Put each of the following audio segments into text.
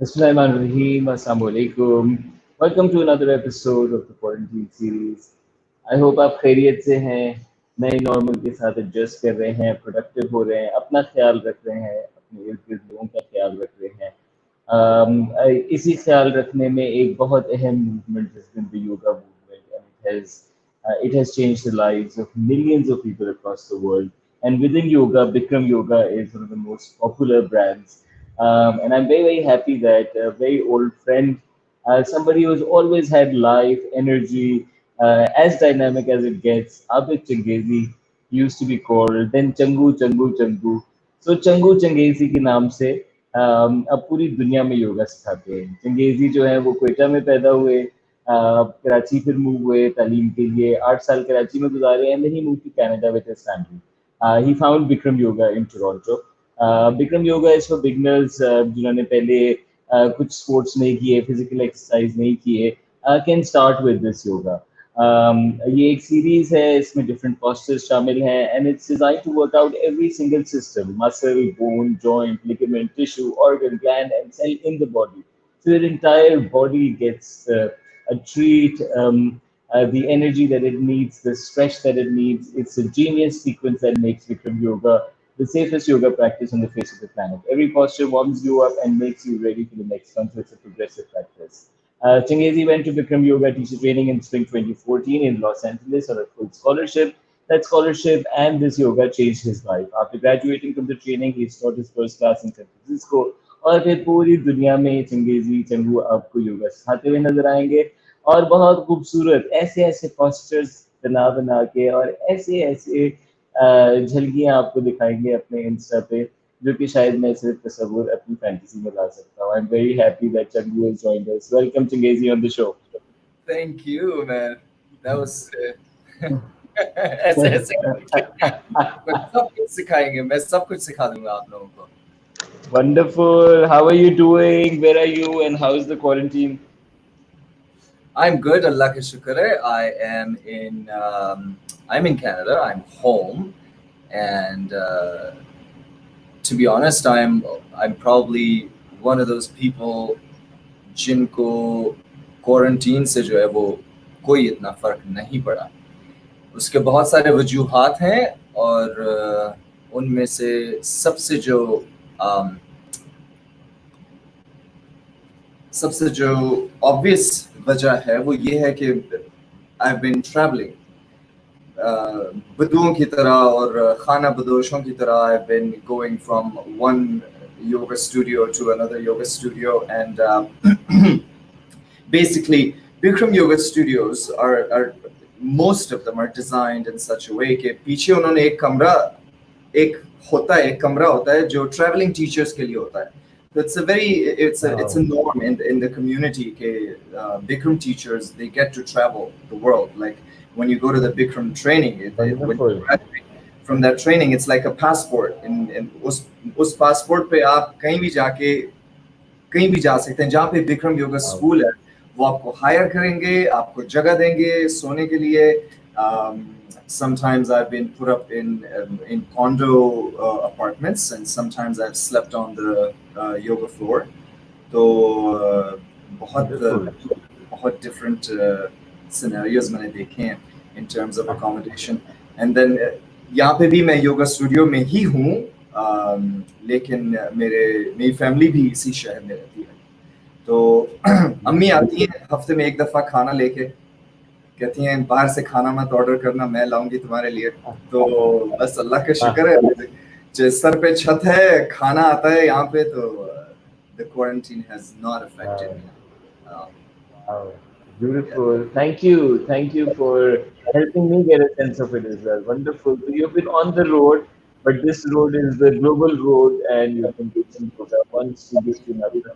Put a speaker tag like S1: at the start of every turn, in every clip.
S1: Bismillahirrahmanirrahim. Assalamu alaikum. Welcome to another episode of the quarantine series. I hope आप खैरियत से हैं, नए नॉर्मल के साथ एडजस्ट कर रहे हैं, प्रोडक्टिव हो रहे हैं, अपना ख्याल रख रहे हैं, अपने इर्द गिर्द लोगों का ख्याल रख रहे हैं। इसी ख्याल रखने में एक बहुत अहम movement has been the yoga movement, and it has changed the lives of millions of people across the world. And within yoga, Bikram Yoga is one of the most popular brands. And I'm very, very happy that a very old friend, somebody who's always had life, energy, as dynamic as it gets, Abid Changezi used to be called, then Changu. So Changu Changezi के नाम से अब पूरी दुनिया में योगा सिखाते हैं। चंगेजी जो है वो क्वेटा में पैदा हुए, कराची फिर मूव हुए तालीम के लिए, 8 साल कराची में गुजारे, and then he move to Canada with his family. He found Bikram Yoga in Toronto. Bikram Yoga is for beginners जिन्होंने पहले कुछ स्पोर्ट्स नहीं किए, फिजिकल एक्सरसाइज नहीं किए, can start with this yoga. ये एक सीरीज है, इसमें डिफरेंट पोस्चर्स शामिल हैं, and it's design to work out every single system, muscle, bone, joint, ligament, tissue, organ, gland and cell in the body. So your entire body gets a treat, the energy that it needs, the stretch that it needs. It's a genius sequence that makes Bikram Yoga the safest yoga practice on the face of the planet. Every posture warms you up and makes you ready for the next one, so it's a progressive practice. Changezi went to Bikram Yoga teacher training in spring 2014 in Los Angeles on a full scholarship. That scholarship and this yoga changed his life. After graduating from the training, he taught his first class in San Francisco. और फिर पूरी दुनिया में चंगेजी चंगू आपको योगा सिखाते हुए नजर आएंगे, और बहुत खूबसूरत ऐसे ऐसे पोस्चर्स बना बना के और ऐसे ऐसे झलकियां आपको दिखाएंगे अपने इंस्टा पे, जो कि शायद मैं सिर्फ तस्वुर अपनी फैंटेसी में ला सकता हूँ. I am very happy that Changu has joined us. Welcome Changezi on the show.
S2: Thank you, man. That was ऐसे ऐसे करके मैं सब कुछ सिखाएंगे मैं सब कुछ सिखा दूंगा आप लोगों को.
S1: Wonderful. How are you doing? Where are you? And how is the quarantine?
S2: I'm good, Allah ka shukr hai. I'm in Canada. I'm home, and to be honest, I'm probably one of those people जिनको quarantine से जो है वो कोई इतना फर्क नहीं पड़ा. उसके बहुत सारे वजूहात हैं, और उनमें से सबसे जो ऑब्वियस वजह है वो ये है कि आई हैव बीन ट्रैवलिंग बदुओं की तरह और खाना बदोशों की तरह. I have been going from one yoga studio to another yoga studio, and basically Bikram Yoga studios are most of them are designed in such a way कि पीछे उन्होंने एक कमरा होता है जो traveling teachers के लिए होता है. So it's a norm in the community कि Bikram teachers, they get to travel the world. Like when you go to the Bikram training, when you graduate from that training, it's like a passport. In उस passport पे आप कहीं भी जा सकते हैं. जहाँ पे Bikram Yoga school है वो आपको हायर करेंगे, आपको जगह देंगे सोने के लिए. Sometimes I've been put up in condo apartments, and sometimes I've slept on the yoga floor. तो बहुत different scenarios मैंने देखे हैं in terms of accommodation. And then यहाँ पे भी मैं योगा स्टूडियो में ही हूँ, लेकिन मेरी फैमिली भी इसी शहर में रहती है. तो अम्मी आती हैं हफ्ते में एक दफा खाना लेके, कहती हैं बाहर से खाना मत ऑर्डर करना, मैं लाऊंगी तुम्हारे लिए. तो बस अल्लाह का शुक्र है, जिस सर पे छत है खाना आता है यहाँ पे. तो the quarantine has not affected me.
S1: Wow. Beautiful. Thank you for helping me get a sense of it as well. Wonderful. So you've been on the road, but this road is the global road, and you can do some yoga one studio to another.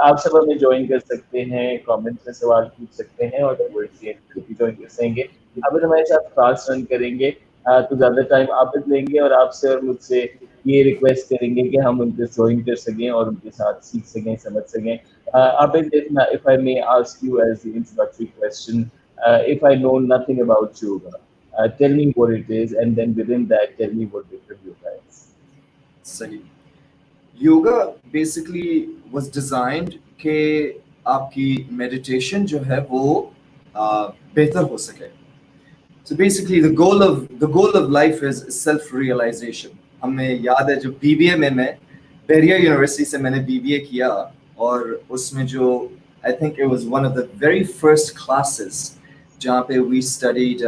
S1: आप सब हमें join कर सकते हैं, comments में सवाल पूछ सकते हैं, और वर्ड्स ये ज्वाइन कर सकेंगे. अब हमारे साथ क्लास रन करेंगे, तो ज़्यादा टाइम आप लेंगे, और आपसे और मुझसे ये रिक्वेस्ट करेंगे कि हम उनके ज्वाइन कर सकें और उनके साथ सीख सकें, समझ सकें. Abid, if I may ask you as the introductory question, if I know nothing about yoga, tell me what it is, and then within that, tell me what Bikram Yoga is.
S2: सही. yoga basically was designed कि आपकी meditation जो है वो बेहतर हो सके. So basically the goal of life is self realization. हमें याद है जब BBA में मैं पेरियर यूनिवर्सिटी से मैंने BBA किया और उसमें जो I think it was one of the very first classes जहाँ पे we studied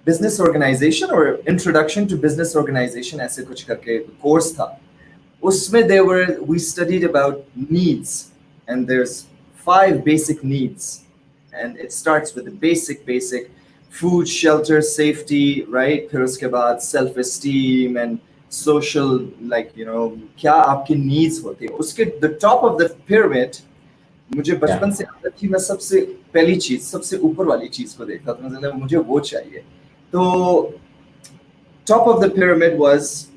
S2: business organization or introduction to business organization ऐसे कुछ करके course था. उसमें we studied about needs and there's 5 basic needs and it starts with the basic food, shelter, safety, right? फिर उसके बाद self esteem and social, like you know क्या आपकी needs होती है. उसके the top of the pyramid मुझे बचपन से आदत थी मैं सबसे पहली चीज सबसे ऊपर वाली चीज को देखता था. मतलब मुझे वो चाहिए. तो top of the pyramid was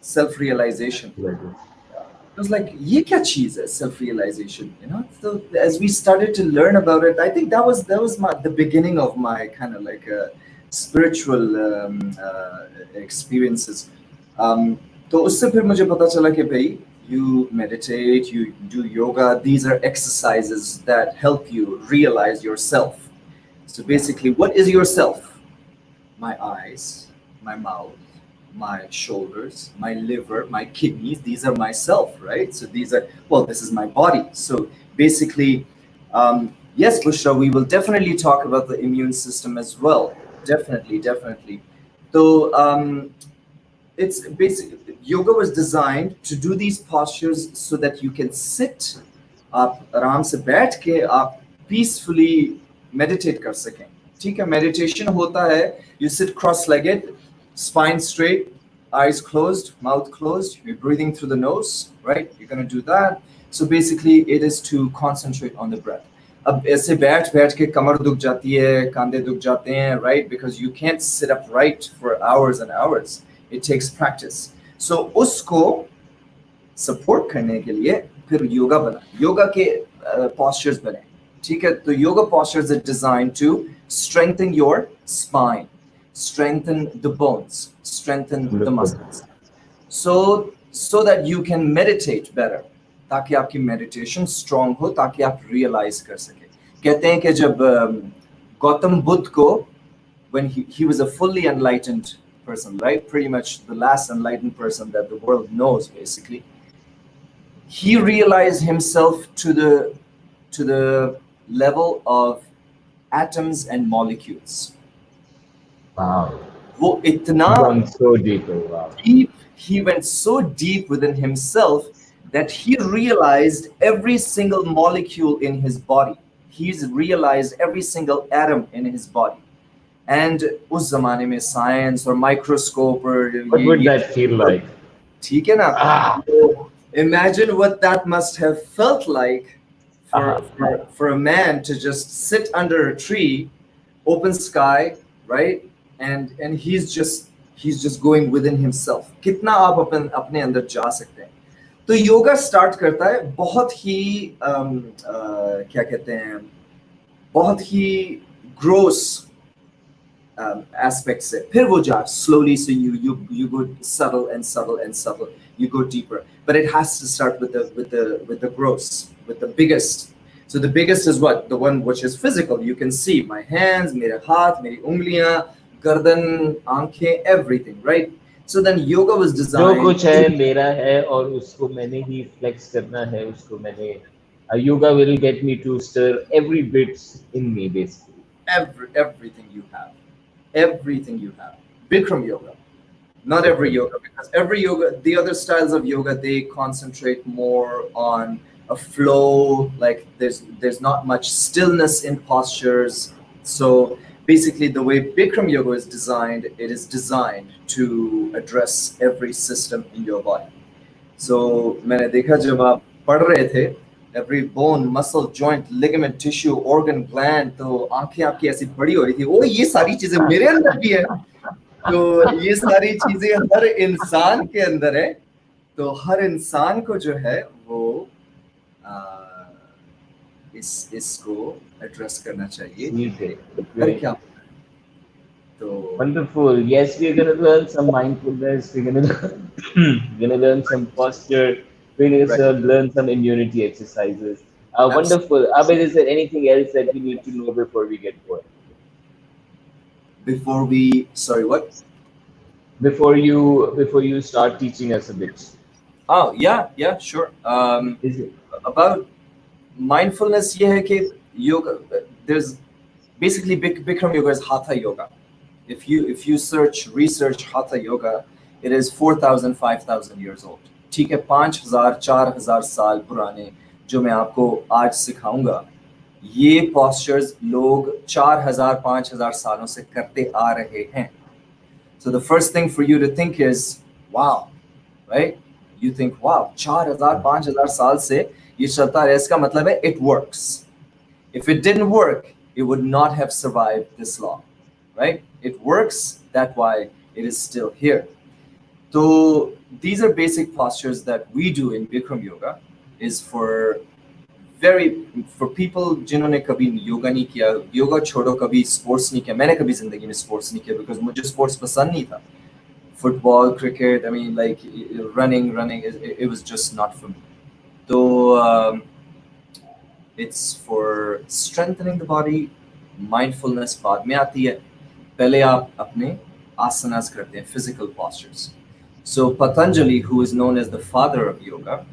S2: self realization. I was like, ये क्या चीज है self realization, you know? So as we started to learn about it, I think that was the beginning of my kind of like spiritual experiences. तो उससे फिर मुझे पता चला कि भाई you meditate, you do yoga. These are exercises that help you realize yourself. So basically, what is yourself? My eyes, my mouth, my shoulders, my liver, my kidneys, these are myself, right? So these are, well, this is my body. So basically, yes, Bushra, we will definitely talk about the immune system as well. Definitely. So it's basically, yoga was designed to do these postures so that you can sit आप आराम से बैठ के आप peacefully meditate कर सकें. ठीक है, meditation होता है you sit cross-legged, spine straight, eyes closed, mouth closed, you're breathing through the nose, right? You're going to do that. So basically it is to concentrate on the breath. अब ऐसे बैठ के कमर दुख जाती है, कंधे दुख जाते हैं, right? Because you can't sit upright for hours and hours. It takes practice. So उसको support करने के लिए फिर योगा बना, योगा के postures बने. ठीक है, तो yoga postures are designed to strengthen your spine, strengthen the bones, strengthen the muscles, so that you can meditate better, ताकि आपकी meditation strong हो, ताकि आप realize कर सके. कहते हैं कि जब गौतम बुद्ध को, when he was a fully enlightened person, right? Pretty much the last enlightened person that the world knows, basically. He realized himself to the level of atoms and molecules.
S1: Wow.
S2: वो इतना
S1: so deep. Wow.
S2: He went so deep within himself that he realized every single molecule in his body. He's realized every single atom in his body. And उस ज़माने में science or microscope or
S1: what would that feel like?
S2: ठीक है ना? Imagine what that must have felt like for a man to just sit under a tree, open sky, right? And he's just going within himself. कितना आप अपने अंदर जा सकते हैं? तो योगा स्टार्ट करता है बहुत ही क्या कहते हैं, बहुत ही gross aspects से. फिर वो जा slowly, so you go subtle, you go deeper. But it has to start with the gross, with the biggest. So the biggest is what? The one which is physical. You can see my hands, मेरे हाथ, मेरी उंगलियां, गर्दन, आंखें, everything, right? So then yoga was designed.
S1: जो कुछ है मेरा है और उसको मैंने ही flex करना है, उसको मैंने yoga will get me to stir every bit in me, basically.
S2: Everything you have. Bikram yoga. Not every yoga, because every yoga, the other styles of yoga, they concentrate more on a flow, like there's not much stillness in postures. So basically the way Bikram yoga is designed, it is designed to address every system in your body. So मैंने देखा जब आप पढ़ रहे थे, every bone, muscle, joint, ligament, tissue, organ, gland, तो आंखें आपकी ऐसी बड़ी हो रही थी. ओ ये सारी चीजें मेरे अंदर भी है. तो ये सारी चीजें हर इंसान के अंदर है. तो हर इंसान को जो है वो इसको एड्रेस करना चाहिए. क्या तो
S1: Wonderful. Yes, we're going to learn some mindfulness. We're going to we're going to learn some posture. We're going
S2: right,
S1: to learn some immunity exercises.
S2: absolutely.
S1: Wonderful. Abid, is there anything else that we need to know before we get going?
S2: Before we, sorry, what?
S1: Before you start teaching us a bit,
S2: Oh, yeah, sure.
S1: is it?
S2: About mindfulness, ये है कि yoga. There's basically Bikram Yoga is Hatha Yoga. If you research Hatha Yoga, it is 4,000 5,000 years old. ठीक है, 5,000 4,000 साल पुराने जो मैं आपको आज सिखाऊंगा, ये postures लोग 4,000 5,000 सालों से करते आ रहे हैं. So the first thing for you to think is, wow, right? You think, wow, 4,000 5,000 साल से ये चलता है, इसका मतलब है it works. If it didn't work, it would not have survived this long, right? It works, that's why it is still here. So these are basic postures that we do in Bikram Yoga, is for people जिन्होंने कभी योगा नहीं किया, योगा छोड़ो, कभी sports नहीं किया. मैंने कभी जिंदगी में स्पोर्ट्स नहीं किया बिकॉज मुझे स्पोर्ट्स पसंद नहीं था. Football, cricket, I mean, like running, it was just not for me. So it's for strengthening the body. Mindfulness बाद में आती है. पहले आप अपने asanas करते हैं, physical postures. So Patanjali, who is known as the father of yoga,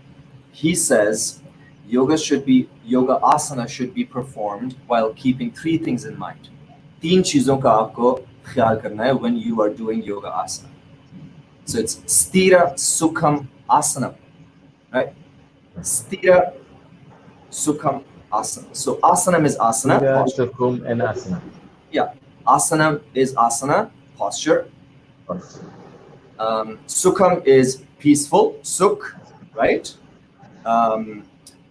S2: he says yoga asana should be performed while keeping three things in mind. तीन चीजों का आपको ख्याल करना है when you are doing yoga asana. So it's sthira sukham asana, right? Sthira sukham asana. So asanam is asana.
S1: Sthira, Sukhum, and Asana.
S2: Yeah, asanam is asana, posture. Sukham is peaceful, sukh, right?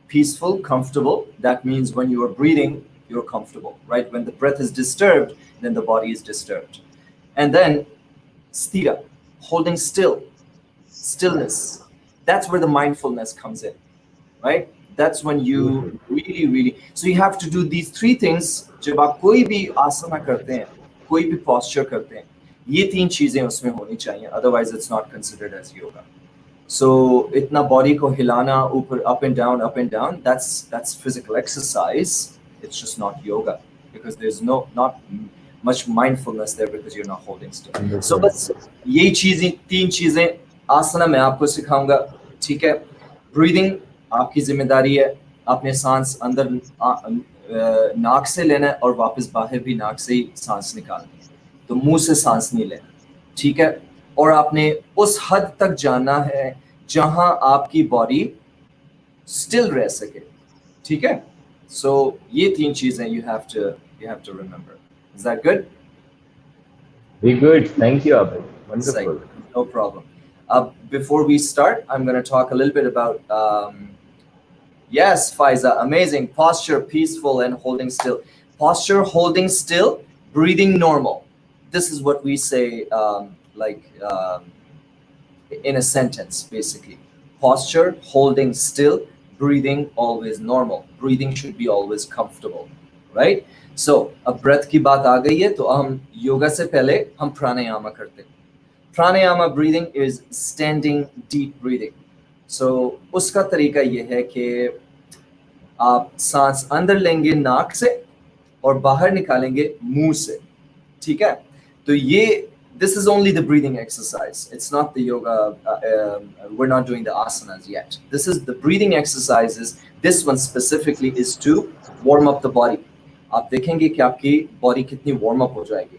S2: Peaceful, comfortable. That means when you are breathing, you're comfortable, right? When the breath is disturbed, then the body is disturbed. And then sthira, holding still, stillness. That's where the mindfulness comes in, right? That's when you really, so you have to do these three things. जब आप कोई भी आसना करते हैं, कोई भी posture करते हैं, ये तीन चीजें उसमें होनी चाहिए, otherwise it's not considered as yoga. So itna body ko hilana upar, up and down, that's physical exercise. It's just not yoga because there's not much mindfulness there because you're not holding still. So बस ये चीजें, तीन चीजें आसना मैं आपको सिखाऊंगा, ठीक है? Breathing आपकी जिम्मेदारी है, आपने सांस अंदर नाक से लेना है और वापस बाहर भी नाक से ही सांस निकालनी है, तो मुंह से सांस नहीं लेना, ठीक है? और आपने उस हद तक जाना है जहां आपकी बॉडी स्टिल रह सके, ठीक है? So ये तीन चीजें you have to remember. Is that good?
S1: Very good. Thank you, Abid. Wonderful.
S2: No problem. Before we start, I'm going to talk a little bit about yes, Faiza, amazing. Posture, peaceful and holding still. Posture, holding still, breathing normal. This is what we say in a sentence, basically. Posture, holding still, breathing always normal. Breathing should be always comfortable, right? So, अब breath की बात आ गई है, तो हम योगा से पहले हम प्राणायाम करते हैं. Pranayama breathing is standing deep breathing. So उसका तरीका ये है कि आप सांस अंदर लेंगे नाक से और बाहर निकालेंगे मुंह से, ठीक है? तो ये this is only the breathing exercise. It's not the yoga. We're not doing the asanas yet. This is the breathing exercises. This one specifically is to warm up the body. आप देखेंगे कि आपकी बॉडी कितनी warm up हो जाएगी.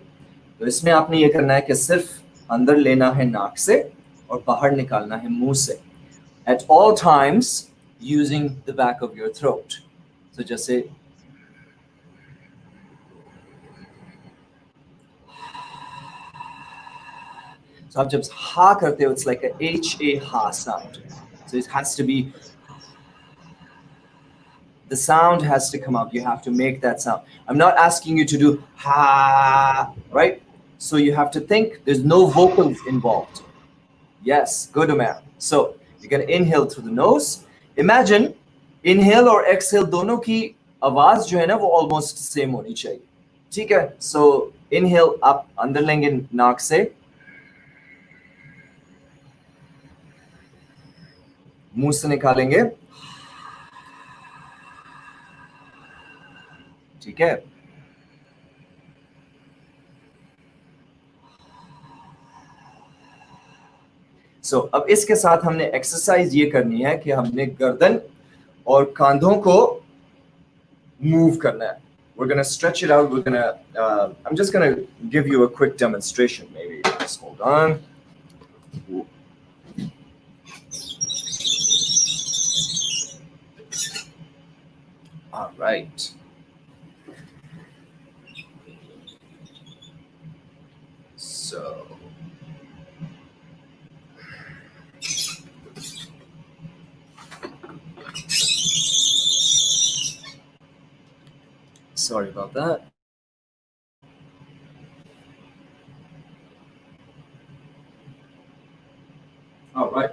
S2: तो इसमें आपने ये करना है कि सिर्फ अंदर लेना है नाक से और बाहर निकालना है मुंह से. At all times using the back of your throat. So just say so आप जब हा करते हो, it's like a H-A ha sound. So it has to be, the sound has to come out. You have to make that sound. I'm not asking you to do ha, right? So you have to think, there's no vocals involved. Yes, good, Umair. So you're going to inhale through the nose. Imagine inhale और exhale दोनों की आवाज जो है ना वो almost same होनी चाहिए. ठीक है. So inhale आप अंदर लेंगे नाक से, मुंह से निकालेंगे. ठीक है. So अब इसके साथ हमने एक्सरसाइज ये करनी है कि हमने गर्दन और कांधों को मूव करना है. We're gonna stretch it out. We're gonna. I'm just gonna give you a quick demonstration. Maybe just hold on. All right. So. Sorry about that. All right.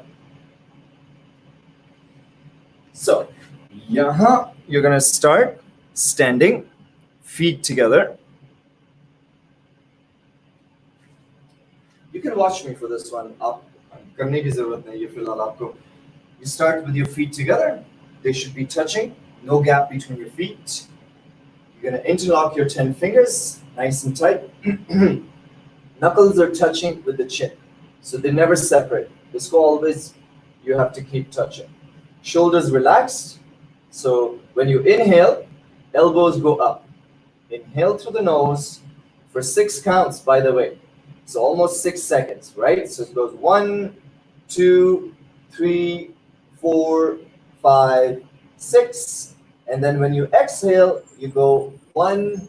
S2: So, yahan you're gonna start standing, feet together. You can watch me for this one. You start with your feet together. They should be touching. No gap between your feet. You're gonna interlock your 10 fingers, nice and tight. Knuckles are touching with the chin, so they never separate. This go always, you have to keep touching. Shoulders relaxed. So when you inhale, elbows go up. Inhale through the nose for 6 counts, by the way. So almost 6 seconds, right? So it goes 1, 2, 3, 4, 5, 6. And then when you exhale, you go 1,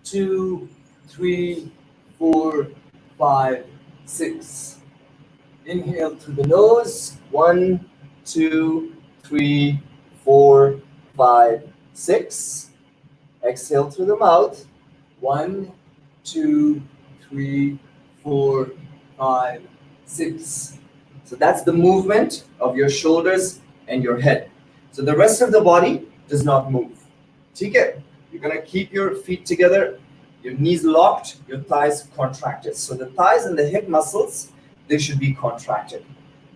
S2: 2, 3, 4, 5, 6. Inhale through the nose. 1, 2, 3, 4, 5, 6. Exhale through the mouth. 1, 2, 3, 4, 5, 6. So that's the movement of your shoulders and your head. So the rest of the body does not move. Okay? You're gonna keep your feet together, your knees locked, your thighs contracted. So the thighs and the hip muscles, they should be contracted.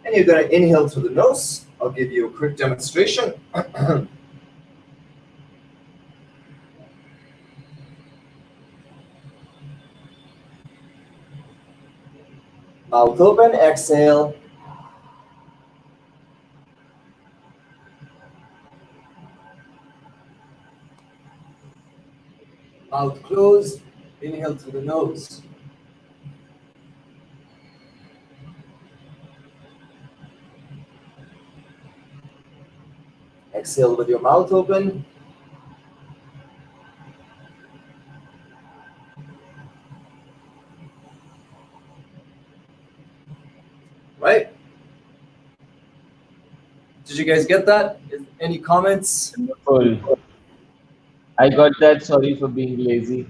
S2: And you're gonna inhale through the nose. I'll give you a quick demonstration. Mouth open, exhale. Mouth closed, inhale through the nose. Exhale with your mouth open. Right? Did you guys get that? Any comments?
S1: Wonderful. I got that. Sorry for being lazy.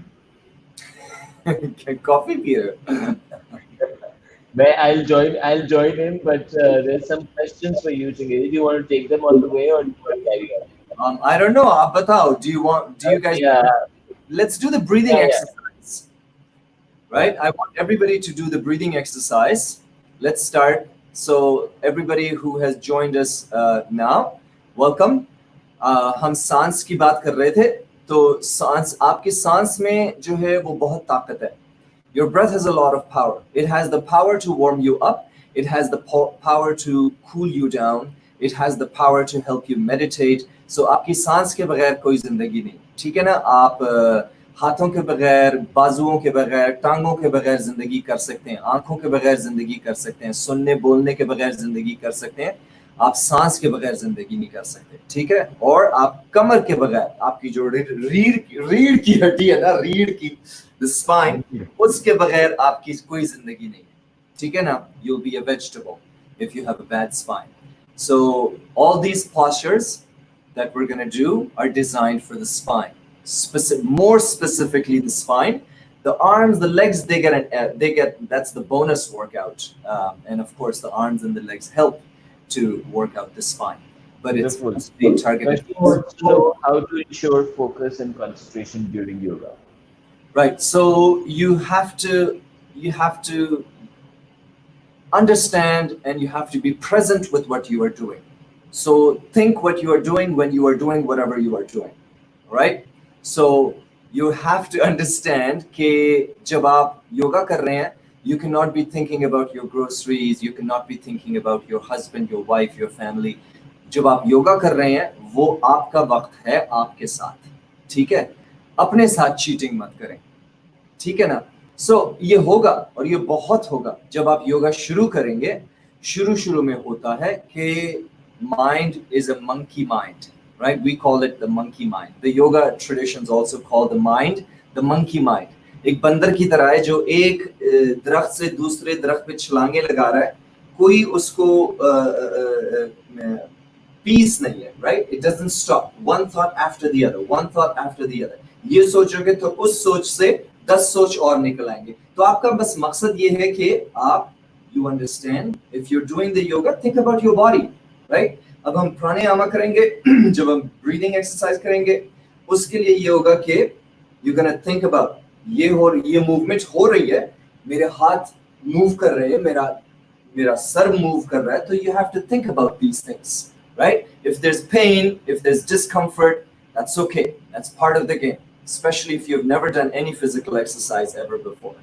S2: Coffee beer.
S1: I'll join in, but there's some questions for you, Changezi. Do you want to take them on the way, or do you want to carry on?
S2: I don't know. Aap batao. Do you guys?
S1: Yeah.
S2: Let's do the breathing
S1: Yeah.
S2: exercise. Right? I want everybody to do the breathing exercise. Let's start. So everybody who has joined us now, welcome. हम सांस की बात कर रहे थे. तो सांस, आपकी सांस में जो है वो बहुत ताकत है. Your breath has a lot of power. It has the power to warm you up. It has the power to cool you down. It has the power to help you meditate. So आपकी सांस के बगैर कोई जिंदगी नहीं. ठीक है ना? आप हाथों के बगैर, बाजुओं के बगैर, टांगों के बगैर जिंदगी कर सकते हैं, आंखों के बगैर जिंदगी कर सकते हैं, सुनने बोलने के बगैर जिंदगी कर सकते हैं. आप सांस के बगैर जिंदगी नहीं कर सकते. ठीक है? और आप कमर के बगैर, आपकी जो रीढ़ की हड्डी है ना, रीढ़ की, the spine, उसके बगैर आपकी कोई जिंदगी नहीं. ठीक है ना? You'll be a vegetable if you have a bad spine. So all these postures that we're going to do are designed for the spine. More specifically the spine. The arms, the legs, they get that's the bonus workout. And of course the arms and the legs help to work out the spine. But it's being targeted.
S1: How to ensure focus and concentration during yoga?
S2: Right. So you have to understand and you have to be present with what you are doing. So think what you are doing when you are doing whatever you are doing. All right. So you have to understand कि जब आप योगा कर रहे हैं, you cannot be thinking about your groceries, you cannot be thinking about your husband, your wife, your family. जब आप योगा कर रहे हैं वो आपका वक्त है आपके साथ, ठीक है? अपने साथ चीटिंग मत करें, ठीक है ना? सो ये होगा और ये बहुत होगा जब आप योगा शुरू करेंगे. शुरू में होता है कि mind is a monkey mind, right? We call it the monkey mind. The yoga traditions also call the mind the monkey mind. एक बंदर की तरह है जो एक दरख्त से दूसरे दरख्त पे छलांगे लगा रहा है, कोई उसको पीस नहीं है, right? It doesn't stop. One thought after the other, one thought after the other. ये सोचोगे तो उस सोच से 10 सोच और निकल आएंगे. तो आपका बस मकसद ये है कि आप you understand, if you're doing the yoga, think about your body, right? अब हम प्राणायाम करेंगे, जब हम breathing exercise करेंगे, उसके लिए ये होगा कि you're gonna think about ये movement हो रही है, मेरे हाथ move कर रहे हैं, मेरा सर move कर रहा है, तो you have to think about these things, right? If there's pain, if there's discomfort, that's okay. That's part of the game, especially if you've never done any physical exercise ever before,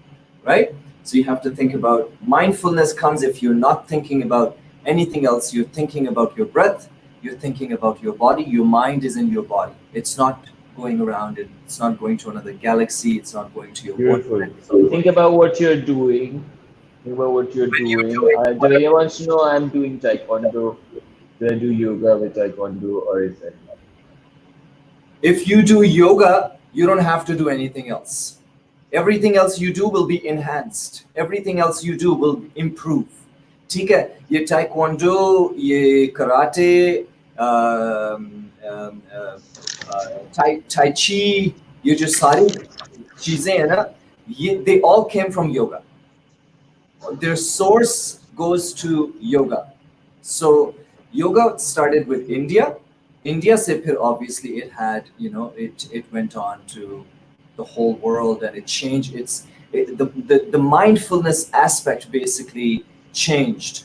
S2: right? So you have to think about mindfulness comes if you're not thinking about anything else. You're thinking about your breath, you're thinking about your body, your mind is in your body. It's not going around it, it's not going to another galaxy, it's not going to your
S1: Beautiful.
S2: body.
S1: Think about what you're doing. Think about what you're doing. Jalaiya wants to know, I'm doing taekwondo. Do I do yoga with taekwondo or is it?
S2: If you do yoga, you don't have to do anything else. Everything else you do will be enhanced. Everything else you do will improve. ठीक है, ये taekwondo, ये karate, tai chi, ये जो सारी चीजें हैं ना, they all came from yoga. Their source goes to yoga. So yoga started with India. India se phir obviously it had, it went on to the whole world and it changed the mindfulness aspect basically changed,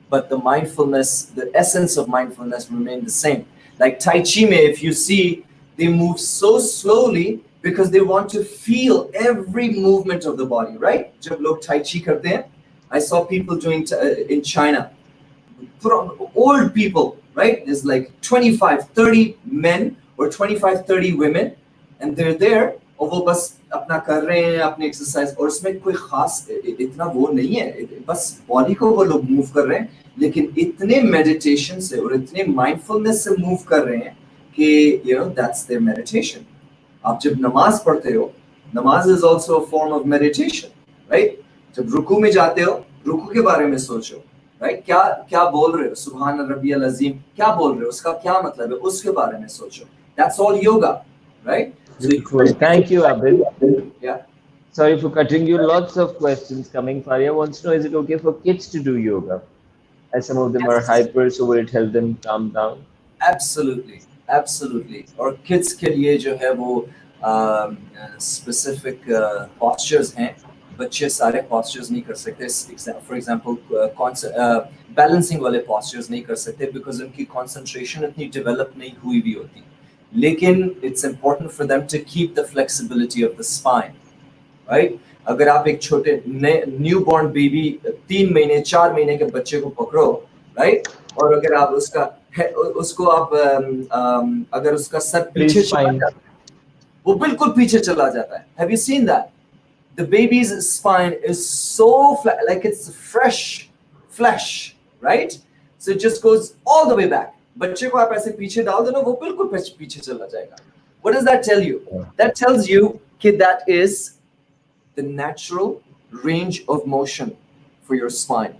S2: but the essence of mindfulness remained the same. Like Tai Chi mein, if you see, they move so slowly because they want to feel every movement of the body, right? Jab log Tai Chi karte hain, I saw people doing in China, old people, right? There's like 25-30 men or 25-30 women and they're there और वो बस अपना कर रहे हैं अपनी exercise और उसमें कोई खास इतना वो नहीं है, बस बॉडी को वो लोग मूव कर रहे हैं, लेकिन इतने मेडिटेशन से और इतने माइंडफुलनेस से मूव कर रहे हैं कि that's their meditation. आप जब नमाज पढ़ते हो, नमाज is also a form of meditation, right? जब रुकू में जाते हो, रुकू के बारे में सोचो, right? क्या बोल रहे हो, सुभान रब्बियल अज़ीम क्या बोल रहे हो, उसका क्या मतलब है, उसके बारे में सोचो. That's all yoga, right?
S1: Beautiful. Thank you, Abid.
S2: Yeah.
S1: Sorry for cutting you. Lots of questions coming. Faria wants to know, is it okay for kids to do yoga? As some of them are hyper, so will it help them calm down?
S2: Absolutely. और kids के लिए जो है वो specific postures हैं. बच्चे सारे postures नहीं कर सकते. For example, balancing वाले postures नहीं कर सकते because उनकी concentration इतनी develop नहीं हुई भी होती. लेकिन it's important for them to keep the flexibility of the spine, right? अगर आप एक छोटे newborn baby 3 महीने 4 महीने के बच्चे को पकड़ो, right? और अगर आप उसको आप अगर उसका सर पीछे चला जाता है, वो बिल्कुल पीछे चला जाता है. Have you seen that? The baby's spine is so flat, like it's fresh flesh, right? So it just goes all the way back. बच्चे को आप ऐसे पीछे डाल देना, वो बिल्कुल पीछे चला जाएगा. What does that tell you? That tells you कि that is the natural range of motion for your spine.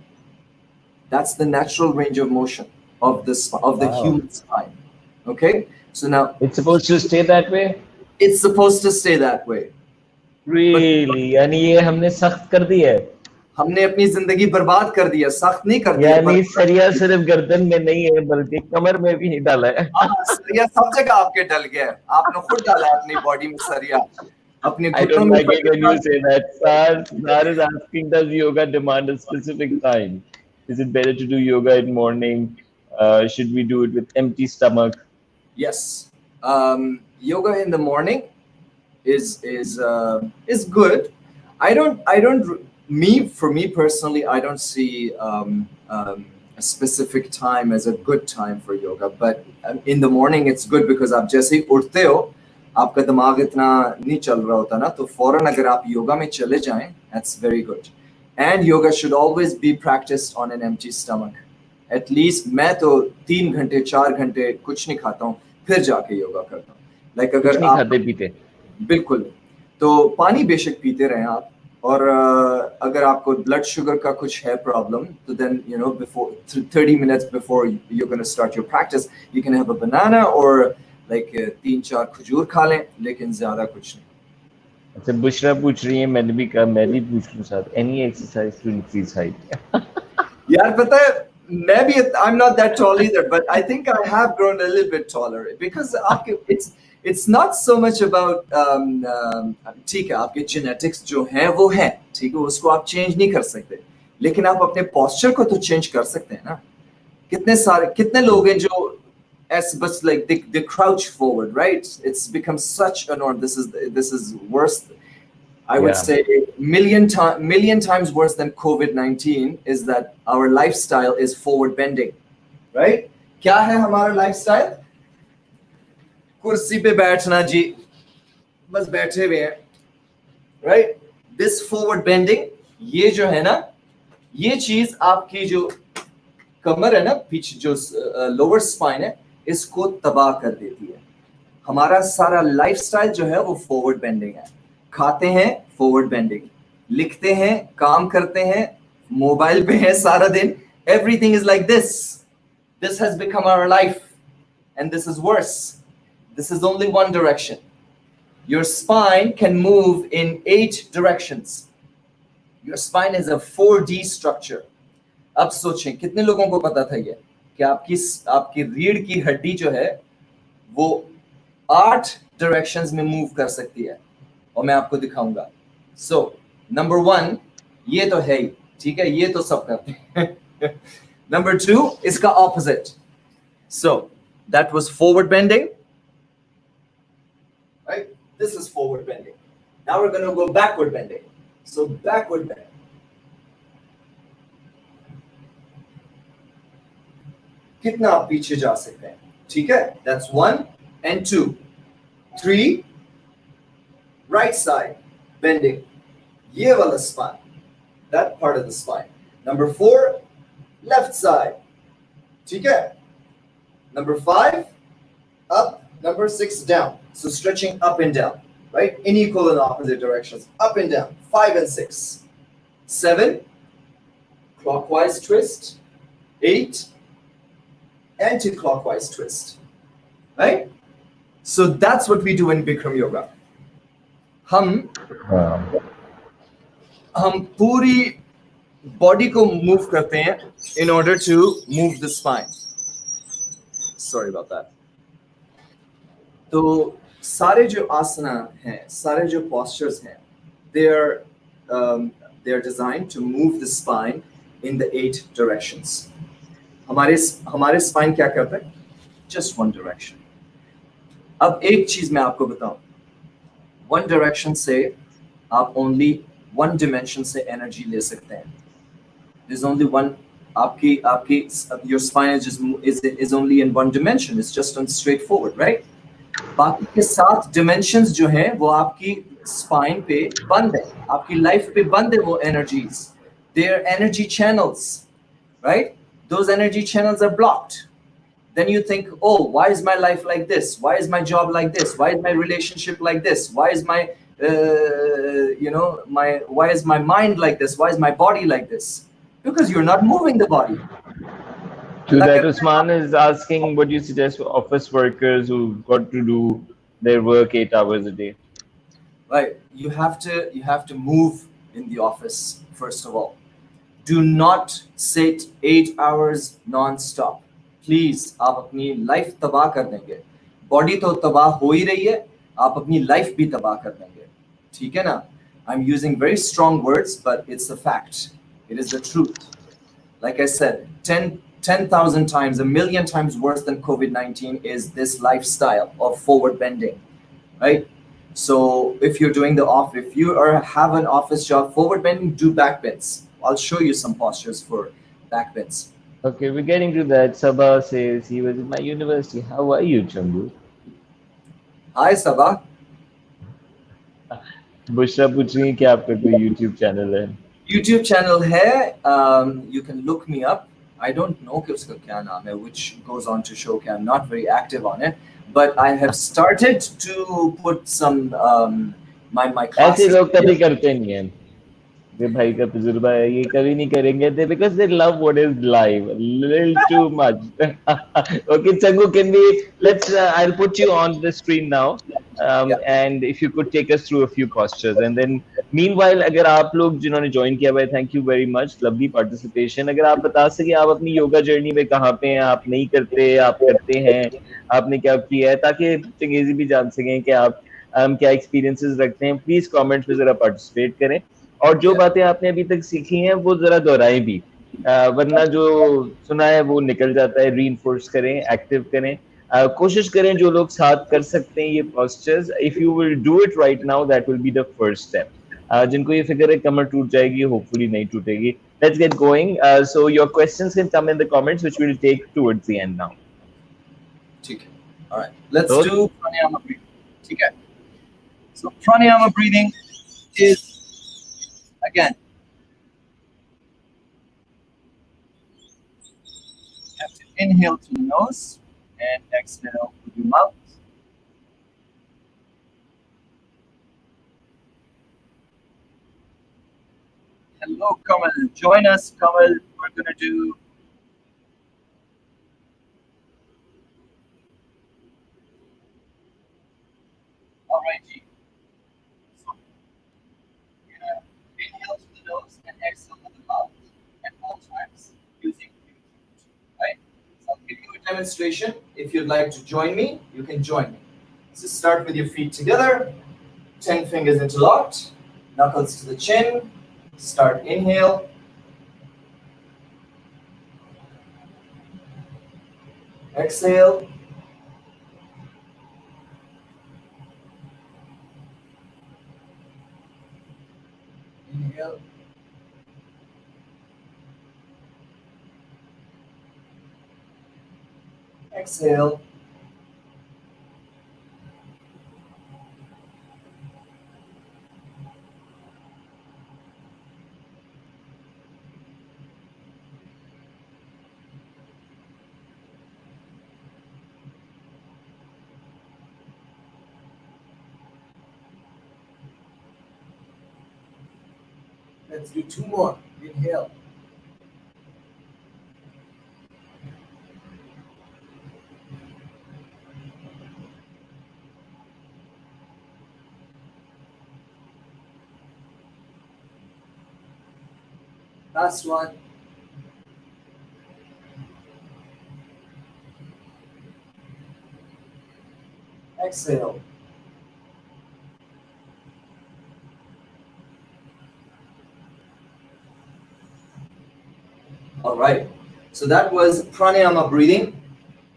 S2: That's the natural range of motion of the human spine. Okay? So now
S1: it's supposed to stay that way?
S2: It's supposed to stay that way.
S1: Really? यानी ये हमने सख्त कर दी है.
S2: हमने अपनी जिंदगी बर्बाद कर दिया, सख्त नहीं कर दिया.
S1: यानी सरिया सिर्फ गर्दन में नहीं है बल्कि कमर में भी डाला है.
S2: सरिया सब जगह आपके डल गया है, आपने खुद डाला है अपनी बॉडी में सरिया. अपने
S1: I
S2: घुटनों
S1: don't
S2: में
S1: like it when you say that. Sar is asking, does yoga demand a specific time? Is it better to do yoga in morning? Should we do it with empty stomach?
S2: Yes, yoga in the morning is good. I don't me for me personally, I don't see a specific time as a good time for yoga, but in the morning it's good because आप जैसे ही उठते हो आपका दिमाग इतना नहीं चल रहा होता ना, तो फौरन अगर आप योगा में चले जाएं, that's very good. And yoga should always be practiced on an empty stomach. At least मैं तो 3 घंटे 4 घंटे कुछ नहीं खाता हूँ, फिर जाके योगा करता हूँ. Like
S1: कुछ
S2: अगर
S1: नहीं
S2: आप
S1: खाते पीते.
S2: बिल्कुल, तो पानी बेशक पीते रहें आप, और अगर आपको ब्लड शुगर का कुछ है प्रॉब्लम, तो then you know before 30 minutes before you're going to start your practice, you can have a banana or like 3-4 खजूर खा लें, लेकिन ज्यादा कुछ नहीं.
S1: अच्छा, बुशरा पूछ रही है, मैंने भी कहा मैं भी पूछ लूं साथ. Any exercise to increase height?
S2: यार पता है, मैं भी I'm not that tall either, but I think I have grown a little bit taller because आपके it's not so much about ठीक है, आपके genetics जो है वो है, ठीक है, उसको आप change नहीं कर सकते, लेकिन आप अपने posture को तो change कर सकते हैं ना. कितने लोग हैं जो as बस like they crouch forward, right? It's become such a norm. This is worse. I would
S1: Yeah.
S2: say million times worse than COVID-19 is that our lifestyle is forward bending, right? क्या है हमारा lifestyle? कुर्सी पे बैठना जी, बस बैठे हुए हैं, right? This forward bending, ये जो है ना, ये चीज आपकी जो कमर है ना, पीछे जो lower spine है, इसको तबाह कर देती है. हमारा सारा lifestyle जो है वो forward bending है. खाते हैं फॉरवर्ड बेंडिंग, लिखते हैं, काम करते हैं, मोबाइल पे है सारा दिन, everything is like this. This has become our life and this is worse. This is only one direction. Your spine can move in 8 directions. Your spine is a 4D structure. अब सोचें कितने लोगों को पता था ये कि आपकी रीढ़ की हड्डी जो है वो 8 डायरेक्शंस में मूव कर सकती है, और मैं आपको दिखाऊंगा. सो नंबर 1 ये तो है ही, ठीक है, ये तो सब करते हैं. नंबर 2 इसका opposite. So that was forward bending, right? This is forward bending. Now we are gonna go backward bending. So backward bending, कितना आप पीछे जा सकते हैं, ठीक है? That's 1 and 2. 3 right side bending, ये वाला spine, that part of the spine. Number 4 left side, ठीक है? Number 5 up, number 6 down. So stretching up and down, right? In equal and opposite directions, up and down. 5 and 6. 7 clockwise twist. 8 anti-clockwise twist, right? So that's what we do in Bikram Yoga. हम पूरी body को move करते हैं in order to move the spine. Sorry about that. तो सारे जो आसना हैं, सारे जो postures हैं, they are designed to move the spine in the 8 directions. हमारे spine क्या करता है? Just one direction. अब एक चीज मैं आपको बताऊं, one direction से आप only one dimension से energy ले सकते हैं. There's only one. आपकी your spine is only in one dimension. It's just on straightforward, right? बाकी के 7 dimensions जो हैं वो आपकी spine पे बंद है, आपकी life पे बंद है वो energies. They are energy channels, right? Those energy channels are blocked. Then you think, oh, why is my life like this? Why is my job like this? Why is my relationship like this? Why is my why is my mind like this? Why is my body like this? Because you're not moving the body.
S1: To that, Usman is asking, what do you suggest for office workers who've got to do their work 8 hours a day?
S2: Right. You have to move in the office, first of all. Do not sit 8 hours non-stop. Please आप अपनी life तबाह कर देंगे. Body तो तबाह हो ही रही है, आप अपनी लाइफ भी तबाह कर देंगे. ठीक है ना? I'm using very strong words, but it's a fact. It is the truth. Like I said, 10,000 times, a million times worse than COVID-19 is this lifestyle of forward bending, right? So if you're doing if you have an office job, forward bending, do back bends. I'll show you some postures for back bends.
S1: Okay, we're getting to that. Sabah says he was in my university. How are you, Changu?
S2: Hi, Sabah.
S1: Bushra पूछ रही है कि आपका कोई YouTube channel है?
S2: YouTube channel है. You can look me up. I don't know कि उसका क्या नाम है, which goes on to show कि I'm not very active on it, but I have started to put some my
S1: ऐसे
S2: classes.
S1: लोग कभी करते नहीं हैं. ये भाई का तजुर्बा है, ये कभी नहीं करेंगे they because they love what is live a little too much. Okay, Changu, can we let's I'll put you on the screen now,
S2: Yeah.
S1: and if you could take us through a few postures, and then meanwhile अगर आप लोग जिन्होंने join किया हुआ है, thank you very much, lovely participation. अगर आप बता सके आप अपनी योगा जर्नी में कहाँ पे हैं, आप नहीं करते, आप करते हैं, आपने क्या किया है, ताकि चंगेजी भी जान सकें कि आप क्या एक्सपीरियंसेस रखते हैं. प्लीज कमेंट्स में जरा पार्टिसिपेट करें, और जो बातें आपने अभी तक सीखी हैं वो जरा दोहराएं भी, वरना जो सुना है वो निकल जाता है. रीइंफोर्स करें, एक्टिव करें, कोशिश करें जो लोग साथ कर सकते हैं ये postures. If you will do it right now that will be the first step. जिनको ये फिक्र है कमर टूट जाएगी, होपफुली नहीं टूटेगी. Let's get going. So your questions can come in the comments which we will take towards the end now.
S2: ठीक है. All right. Let's do pranayama breathing. ठीक है. So pranayama breathing is again. You have to inhale through the nose and exhale through your mouth. Hello, Kamal. Join us, Kamal. We're gonna do alrighty. So you're gonna inhale through the nose and exhale through the mouth at all times using your throat, right? So I'll give you a demonstration. If you'd like to join me, you can join me. So start with your feet together, 10 fingers interlocked, knuckles to the chin. Start inhale. Exhale. Inhale. Exhale. Let's do two more. Inhale. Last one. Exhale. All right. So that was pranayama breathing.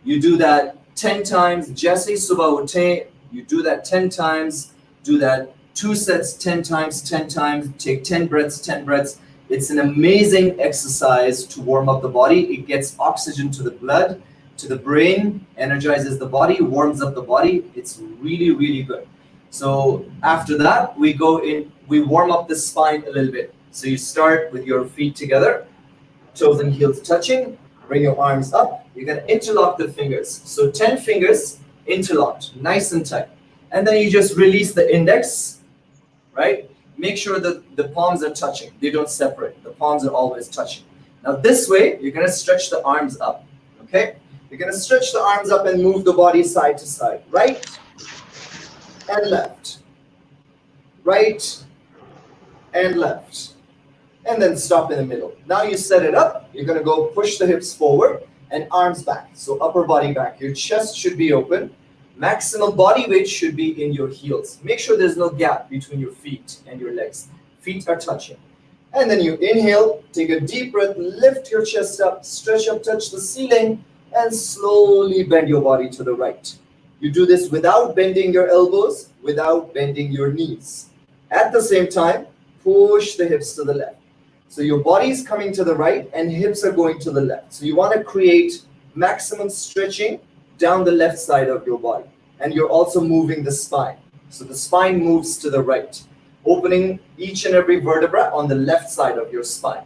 S2: You do that 10 times. Jesse subah uthe. You do that 10 times. Do that 2 sets 10 times, 10 times. Take 10 breaths, 10 breaths. It's an amazing exercise to warm up the body. It gets oxygen to the blood, to the brain, energizes the body, warms up the body. It's really, really good. So after that, we go in, we warm up the spine a little bit. So you start with your feet together, toes and heels touching, bring your arms up. You're gonna interlock the fingers. So 10 fingers interlocked, nice and tight. And then you just release the index, right? Make sure that the palms are touching. They don't separate. The palms are always touching. Now this way, you're gonna stretch the arms up, okay? You're gonna stretch the arms up and move the body side to side, right and left, right and left, and then stop in the middle. Now you set it up. You're gonna go push the hips forward and arms back. So upper body back. Your chest should be open. Maximum body weight should be in your heels. Make sure there's no gap between your feet and your legs. Feet are touching. And then you inhale, take a deep breath, lift your chest up, stretch up, touch the ceiling, and slowly bend your body to the right. You do this without bending your elbows, without bending your knees. At the same time, push the hips to the left. So your body is coming to the right and hips are going to the left. So you want to create maximum stretching down the left side of your body. And you're also moving the spine. So the spine moves to the right, opening each and every vertebra on the left side of your spine.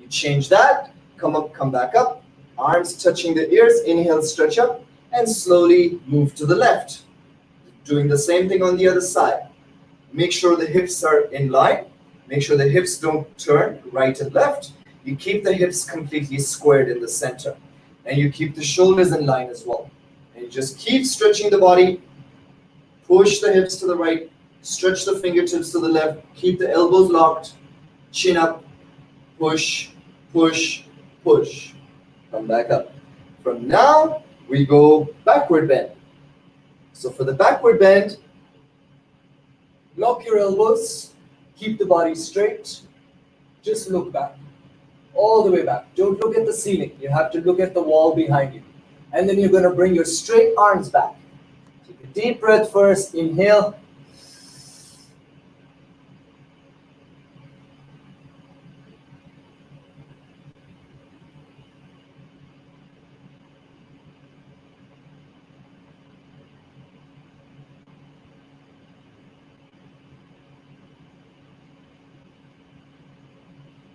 S2: You change that, come up, come back up, arms touching the ears, inhale, stretch up, and slowly move to the left. Doing the same thing on the other side. Make sure the hips are in line. Make sure the hips don't turn right and left. You keep the hips completely squared in the center. And you keep the shoulders in line as well. And you just keep stretching the body. Push the hips to the right. Stretch the fingertips to the left. Keep the elbows locked. Chin up. Push, push, push. Come back up. From now, we go backward bend. So for the backward bend, lock your elbows. Keep the body straight. Just look back. All the way back. Don't look at the ceiling. You have to look at the wall behind you. And then you're going to bring your straight arms back. Take a deep breath first. Inhale.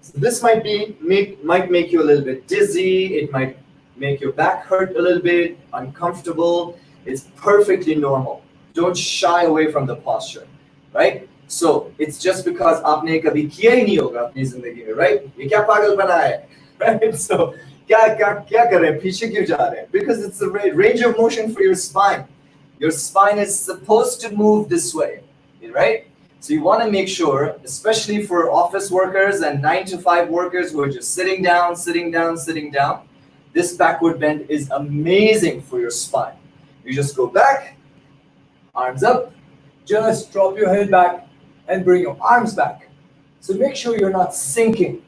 S2: So this might make you a little bit dizzy. It might make your back hurt a little bit, uncomfortable. It's perfectly normal. Don't shy away from the posture, right? So it's just because आपने कभी किया ही नहीं होगा अपनी जिंदगी में, right? ये क्या पागलपना है, right? So क्या कर रहे हैं? पीछे क्यों जा रहे हैं? Because it's the range of motion for your spine. Your spine is supposed to move this way, right? So you want to make sure, especially for office workers and 9-to-5 workers who are just sitting down, this backward bend is amazing for your spine. You just go back, arms up, just drop your head back and bring your arms back. So make sure you're not sinking,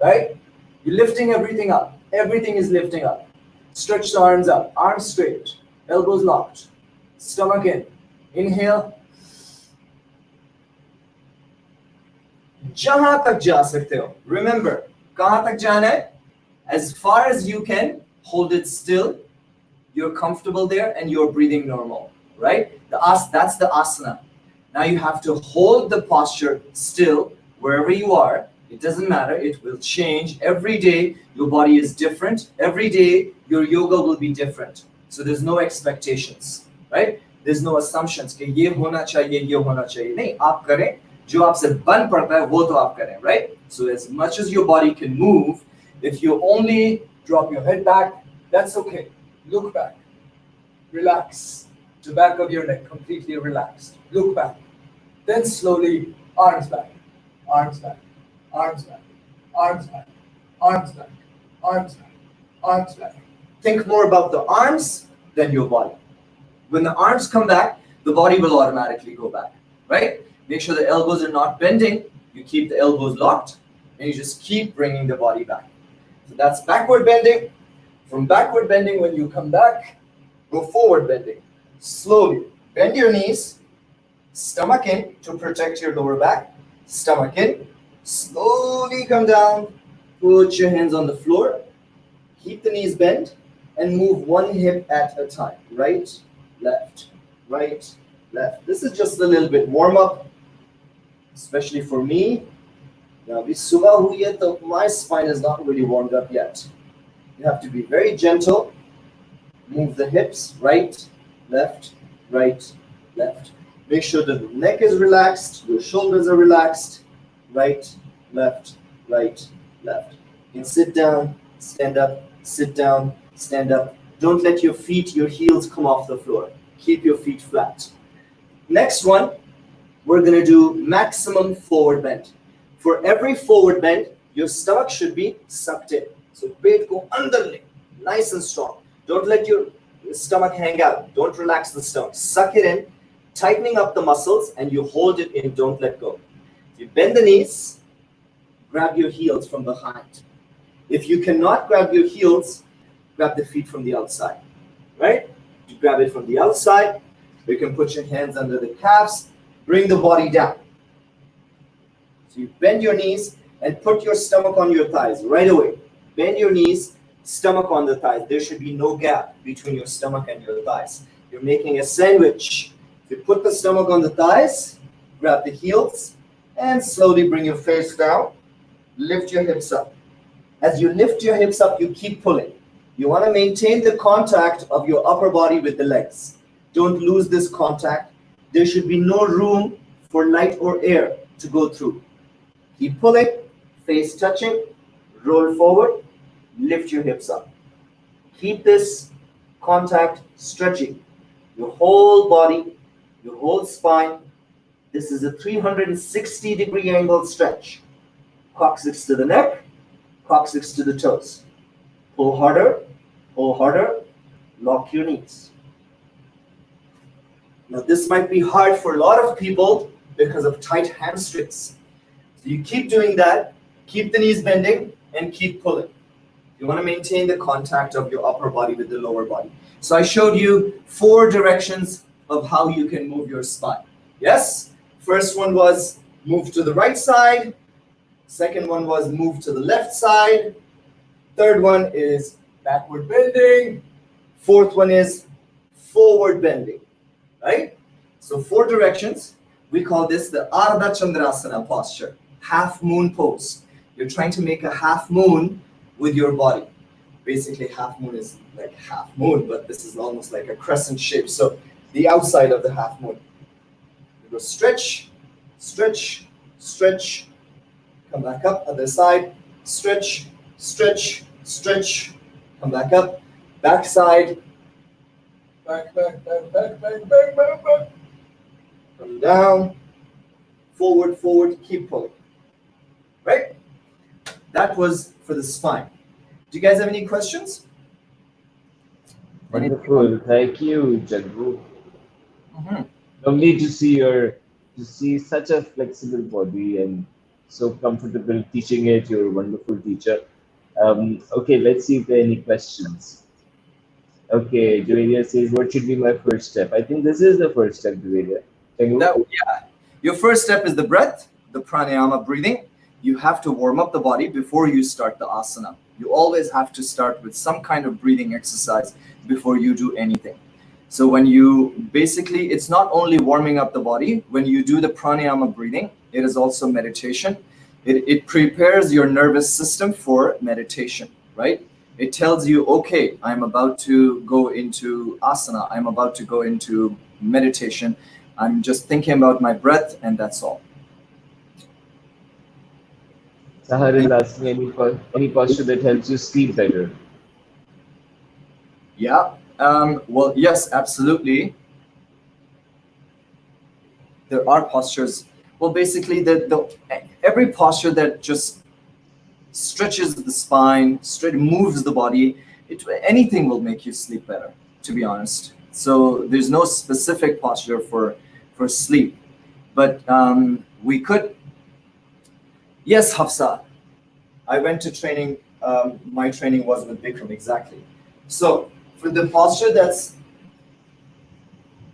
S2: right? You're lifting everything up. Everything is lifting up. Stretch the arms up, arms straight, elbows locked, stomach in. Inhale. जहां तक जा सकते हो. Remember, कहां तक जाना है? As far as you can, hold it still. You're comfortable there and you're breathing normal, right? That's the asana. Now you have to hold the posture still wherever you are. It doesn't matter. It will change. Every day, your body is different. Every day, your yoga will be different. So there's no expectations, right? There's no assumptions कि ये होना चाहिए. नहीं, आप करें. जो आपसे बन पड़ता है वो तो आप करें, right? So as much as your body can move, if you only drop your head back, that's okay. Look back. Relax. The back of your neck completely relaxed. Look back. Then slowly arms back. Arms back. Arms back. Arms back. Arms back. Arms back. Arms back. Think more about the arms than your body. When the arms come back, the body will automatically go back, right? Make sure the elbows are not bending. You keep the elbows locked and you just keep bringing the body back. So that's backward bending. From backward bending, when you come back, go forward bending. Slowly bend your knees, stomach in to protect your lower back. Stomach in. Slowly come down. Put your hands on the floor. Keep the knees bent and move one hip at a time. Right, left, right, left. This is just a little bit warm up. Especially for me, now my spine is not really warmed up yet. You have to be very gentle. Move the hips, right, left, right, left. Make sure that the neck is relaxed, your shoulders are relaxed. Right, left, right, left. You can sit down, stand up, sit down, stand up. Don't let your feet, your heels come off the floor. Keep your feet flat. Next one. We're going to do maximum forward bend. For every forward bend, your stomach should be sucked in. So पेट को अंदर ले, nice and strong. Don't let your stomach hang out. Don't relax the stomach. Suck it in, tightening up the muscles, and you hold it in. Don't let go. You bend the knees, grab your heels from behind. If you cannot grab your heels, grab the feet from the outside, right? You grab it from the outside. You can put your hands under the calves, bring the body down. So you bend your knees and put your stomach on your thighs right away. Bend your knees, stomach on the thighs. There should be no gap between your stomach and your thighs. You're making a sandwich. You put the stomach on the thighs, grab the heels, and slowly bring your face down. Lift your hips up. As you lift your hips up, you keep pulling. You want to maintain the contact of your upper body with the legs. Don't lose this contact. There should be no room for light or air to go through. Keep pulling, face touching, roll forward, lift your hips up. Keep this contact stretching. Your whole body, your whole spine. This is a 360-degree angle stretch. Coccyx to the neck, coccyx to the toes. Pull harder, lock your knees. Now this might be hard for a lot of people because of tight hamstrings. So you keep doing that, keep the knees bending, and keep pulling. You want to maintain the contact of your upper body with the lower body. So I showed you 4 directions of how you can move your spine. Yes? First one was move to the right side. Second one was move to the left side. Third one is backward bending. Fourth one is forward bending. Right? So 4 directions. We call this the Ardha Chandrasana posture, half moon pose. You're trying to make a half moon with your body. Basically, half moon is like half moon, but this is almost like a crescent shape. So the outside of the half moon. You go stretch, stretch, stretch. Come back up, other side. Stretch, stretch, stretch. Come back up. Back side. Back. Come down. Forward, keep pulling. Right? That was for the spine. Do you guys have any questions?
S1: Wonderful. Thank you, Jaggu. Lovely to see such a flexible body and so comfortable teaching it. You're a wonderful teacher. Okay, let's see if there are any questions. Okay, Jaliawala says, what should be my first step? I think this is the first step, Jaliawala.
S2: Yeah. Your first step is the breath, the pranayama breathing. You have to warm up the body before you start the asana. You always have to start with some kind of breathing exercise before you do anything. So when you basically, it's not only warming up the body. When you do the pranayama breathing, it is also meditation. It prepares your nervous system for meditation, right? It tells you, okay, I'm about to go into asana. I'm about to go into meditation. I'm just thinking about my breath, and that's all.
S1: Sahar is asking any posture that helps you sleep better.
S2: Yeah. Well, yes, absolutely. There are postures. Well, basically, every posture that just stretches the spine, moves the body, anything will make you sleep better, to be honest. So there's no specific posture for sleep. But we could. Yes, Hafsa. I went to training. My training was with Bikram, exactly. So for the posture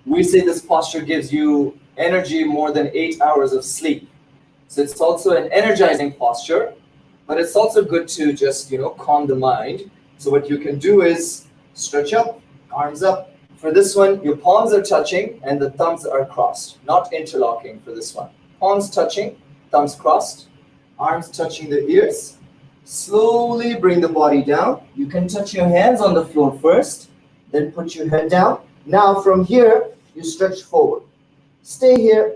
S2: we say this posture gives you energy more than 8 hours of sleep. So it's also an energizing posture, but it's also good to just, calm the mind. So what you can do is stretch up, arms up. For this one, your palms are touching and the thumbs are crossed, not interlocking for this one. Palms touching, thumbs crossed, arms touching the ears. Slowly bring the body down. You can touch your hands on the floor first, then put your head down. Now from here, you stretch forward. Stay here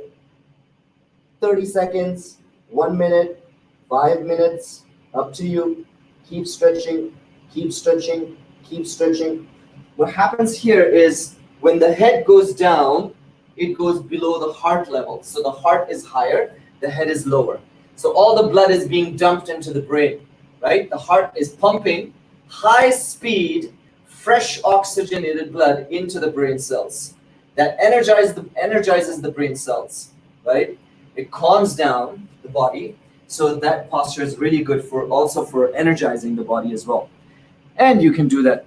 S2: 30 seconds, 1 minute, 5 minutes, up to you. Keep stretching, keep stretching, keep stretching. What happens here is when the head goes down, it goes below the heart level. So the heart is higher, the head is lower. So all the blood is being dumped into the brain, right? The heart is pumping high speed fresh oxygenated blood into the brain cells. That energizes the brain cells, right? It calms down the body. So that posture is really good for energizing the body as well. And you can do that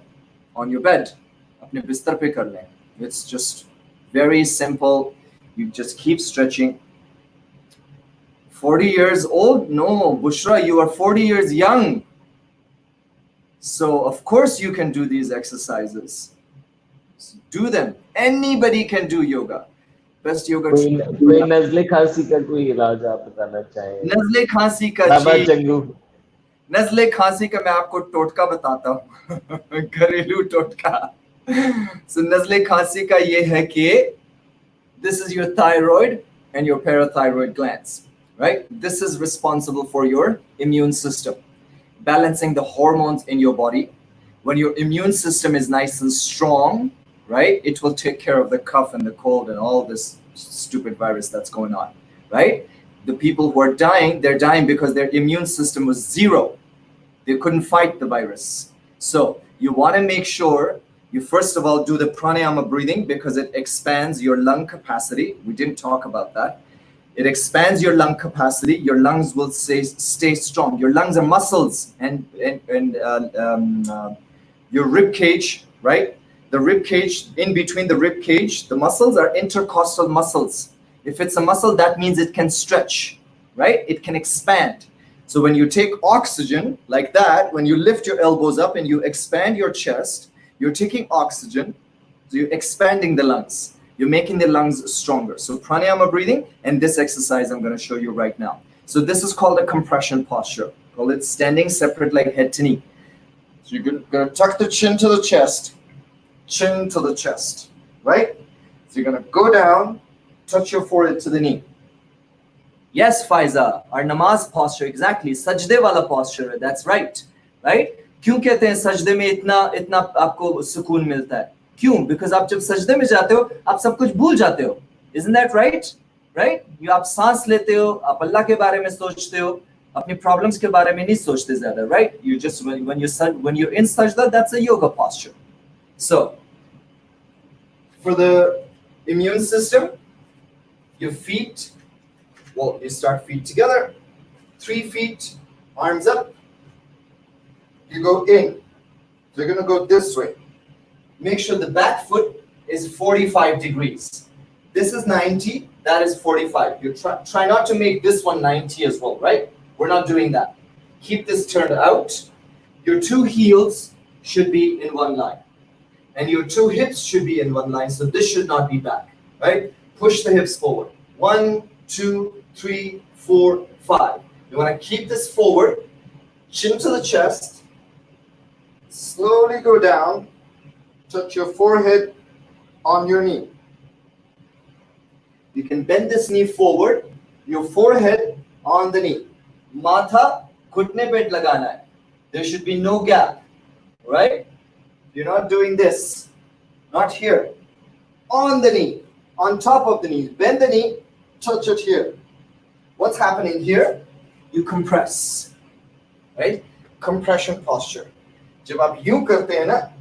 S2: on your bed. Apne bistar pe kar lein. It's just very simple. You just keep stretching. 40 years old? No, Bushra, you are 40 years young. So of course you can do these exercises. Do them. Anybody can do yoga. Best yoga.
S1: कोई नज़ले खांसी का कोई इलाज आप बताना चाहें?
S2: नज़ले खांसी का
S1: बाबा चंगू।
S2: नज़ले खांसी का मैं आपको टोटका बताता हूँ घरेलू टोटका। So नज़ले खांसी का ये है कि this is your thyroid and your parathyroid glands, right? This is responsible for your immune system, balancing the hormones in your body. When your immune system is nice and strong, right, it will take care of the cough and the cold and all this stupid virus that's going on, right? The people who are dying, they're dying because their immune system was zero. They couldn't fight the virus. So you want to make sure you first of all do the pranayama breathing because it expands your lung capacity. We didn't talk about that. It expands your lung capacity. Your lungs will stay strong. Your lungs are muscles and your rib cage, right? The rib cage, in between the rib cage, the muscles are intercostal muscles. If it's a muscle, that means it can stretch, right? It can expand. So when you take oxygen like that, when you lift your elbows up and you expand your chest, you're taking oxygen, so you're expanding the lungs. You're making the lungs stronger. So pranayama breathing and this exercise I'm going to show you right now. So this is called a compression posture. Call it standing separate leg head to knee. So you're going to tuck the chin to the chest. Chin to the chest, right? So you're going to go down, touch your forehead to the knee. Yes, Faiza, our namaz posture, exactly. Sajde wala posture, that's right, right? क्यों कहते हैं सजदे में इतना आपको सुकून मिलता है? क्यों? Because आप जब सजदे में जाते हो, आप सब कुछ भूल जाते हो. Isn't that right? Right? आप सांस लेते हो, आप अल्लाह के बारे में सोचते हो, अपनी problems के बारे में नहीं सोचते ज़्यादा, right? You just when you're in sajda, that's a yoga posture. So for the immune system, your feet, well, you start feet together, 3 feet, arms up. You go in. So you're going to go this way. Make sure the back foot is 45 degrees. This is 90, that is 45. You try not to make this one 90 as well, right? We're not doing that. Keep this turned out. Your 2 heels should be in one line. And your 2 hips should be in one line, so this should not be back, right? Push the hips forward. 1, 2, 3, 4, 5. You want to keep this forward, chin to the chest, slowly go down, touch your forehead on your knee. You can bend this knee forward, your forehead on the knee. Matha घुटने पे लगाना है. There should be no gap, right? You're not doing this, not here. On the knee, on top of the knee. Bend the knee, touch it here. What's happening here? You compress, right? Compression posture. जब आप यूं करते हैं ना,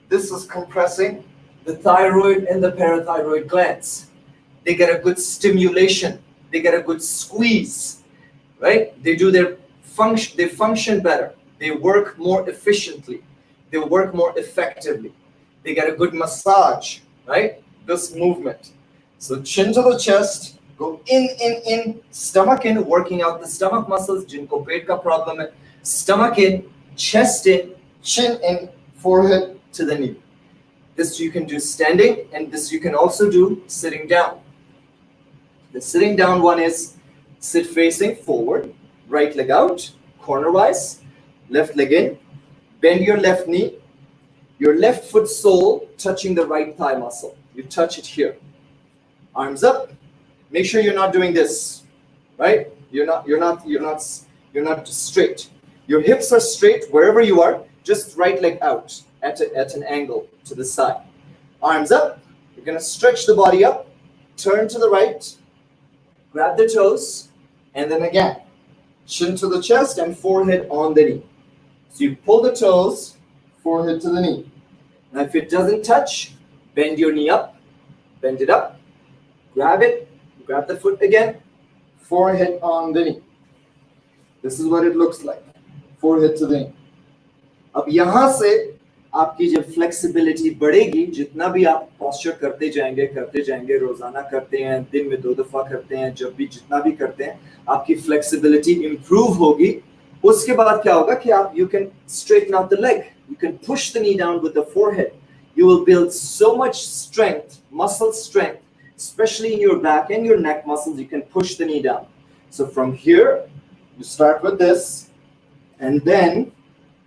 S2: this is compressing the thyroid and the parathyroid glands. They get a good stimulation. They get a good squeeze, right? They do their function. They function better. They work more efficiently. They work more effectively. They get a good massage, right? This movement. So chin to the chest, go in, stomach in, working out the stomach muscles. Jinko pet ka problem hai. Stomach in, chest in, chin in, forehead to the knee. This you can do standing, and this you can also do sitting down. The sitting down one is sit facing forward, right leg out, cornerwise, left leg in. Bend your left knee, your left foot sole touching the right thigh muscle. You touch it here. Arms up. Make sure you're not doing this, right? You're not straight. Your hips are straight wherever you are. Just right leg out at an angle to the side. Arms up. You're gonna stretch the body up. Turn to the right. Grab the toes, and then again, chin to the chest and forehead on the knee. So you pull the toes, forehead to the knee. Now, if it doesn't touch, bend your knee up, bend it up, grab it, grab the foot again, forehead on the knee. This is what it looks like, forehead to the knee. अब यहाँ से आपकी जब flexibility बढ़ेगी, जितना भी आप posture करते जाएंगे, रोजाना करते हैं, दिन में 2 दफा करते हैं, जब भी जितना भी करते हैं, आपकी फ्लेक्सिबिलिटी इंप्रूव होगी. उसके बाद क्या होगा कि आप you can straighten out the leg, you can push the knee down with the forehead. You will build so much strength, muscle strength, especially in your back and your neck muscles. You can push the knee down. So from here, you start with this, and then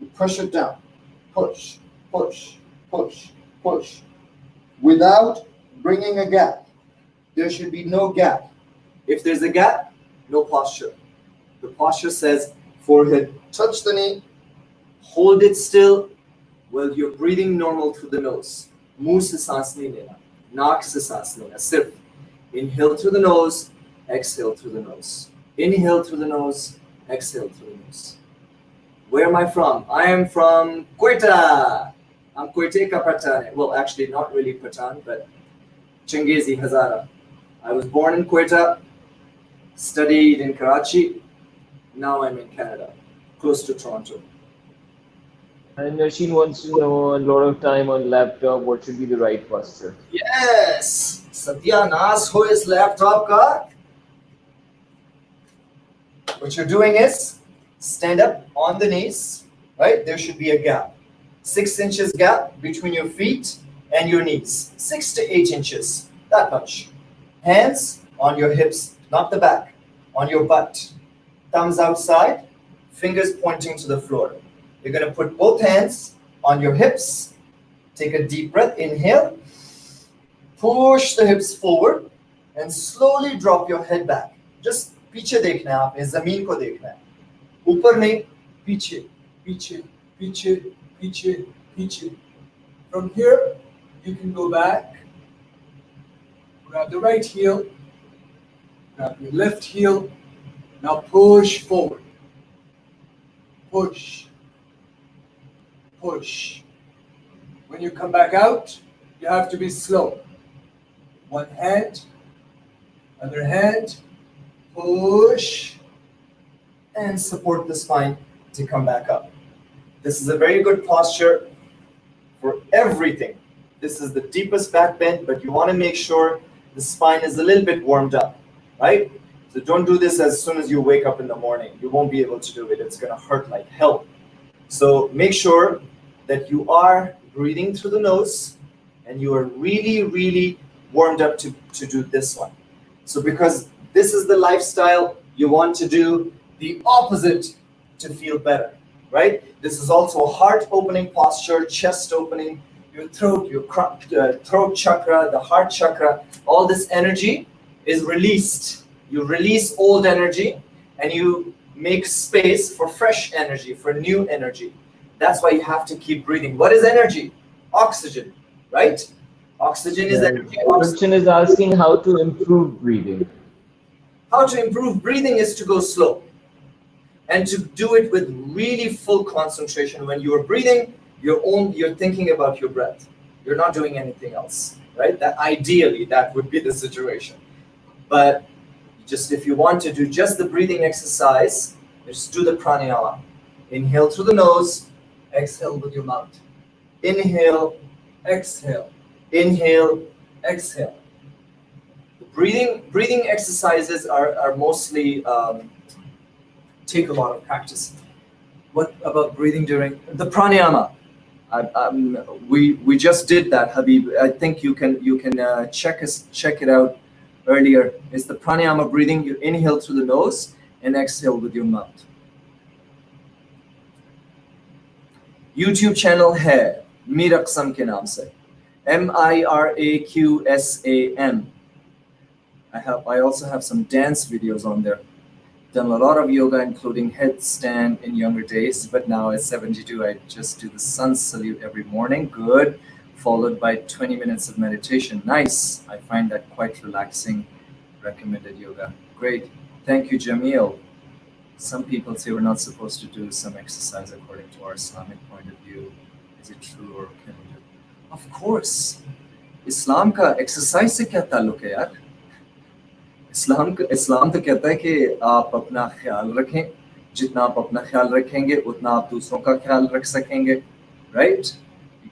S2: you push it down. Push, push, push, push. Without bringing a gap. There should be no gap. If there's a gap, no posture. The posture says forehead, touch the knee, hold it still while you're breathing normal through the nose. मुंह से सांस नहीं लेना, नाक से सांस लेना, सिर्फ inhale through the nose, exhale through the nose. Inhale through the nose, exhale through the nose. Where am I from? I am from Quetta. I'm Quetta ka Pathan. Well, actually, not really Pathan, but Changezi, Hazara. I was born in Quetta, studied in Karachi. Now I'm in Canada, close to Toronto.
S1: And Nosheen wants to know a lot of time on laptop. What should be the right posture?
S2: Yes, Satyanas ho is laptop ka. What you're doing is stand up on the knees, right? There should be a gap, 6 inches gap between your feet and your knees, 6 to 8 inches, that much. Hands on your hips, not the back, on your butt. Thumbs outside, fingers pointing to the floor. You're going to put both hands on your hips. Take a deep breath, inhale. Push the hips forward and slowly drop your head back. Just पीछे देखना है आपने, जमीन को देखना है, ऊपर नहीं, पीछे, पीछे, पीछे, पीछे, पीछे. From here, you can go back, grab the right heel, grab your left heel. Now push forward. Push. Push. When you come back out, you have to be slow. One hand, other hand, push, and support the spine to come back up. This is a very good posture for everything. This is the deepest back bend, but you want to make sure the spine is a little bit warmed up, right? So don't do this as soon as you wake up in the morning. You won't be able to do it. It's going to hurt like hell. So make sure that you are breathing through the nose and you are really, really warmed up to do this one. So because this is the lifestyle, you want to do the opposite to feel better, right? This is also a heart opening posture, chest opening, your throat, your throat chakra, the heart chakra, all this energy is released. You release old energy and you make space for fresh energy, for new energy. That's why you have to keep breathing. What is energy? Oxygen, right? Oxygen is energy.
S1: The question is asking how to improve breathing.
S2: How to improve breathing is to go slow and to do it with really full concentration. When you're breathing, you're thinking about your breath. You're not doing anything else, right? That ideally, that would be the situation. But just if you want to do just the breathing exercise, just do the pranayama. Inhale through the nose, exhale with your mouth. Inhale, exhale. Inhale, exhale. Breathing exercises are mostly take a lot of practice. What about breathing during the pranayama? We just did that, Habib. I think you can check it out earlier. It's the pranayama breathing. You inhale through the nose and exhale with your mouth. YouTube channel है मीरक़सम के नाम से, MIRAQSAM. I also have some dance videos on there. Done a lot of yoga, including headstand in younger days, but now at 72, I just do the sun salute every morning. Good. Followed by 20 minutes of meditation. Nice. I find that quite relaxing. Recommended yoga. Great. Thank you, Jamil. Some people say we're not supposed to do some exercise according to our Islamic point of view. Is it true, or can we do? Of course. इस्लाम का exercise से क्या ताल्लुक है यार? इस्लाम तो कहता है कि आप अपना ख्याल रखें, जितना आप अपना ख्याल रखेंगे उतना आप दूसरों का ख्याल रख सकेंगे, राइट?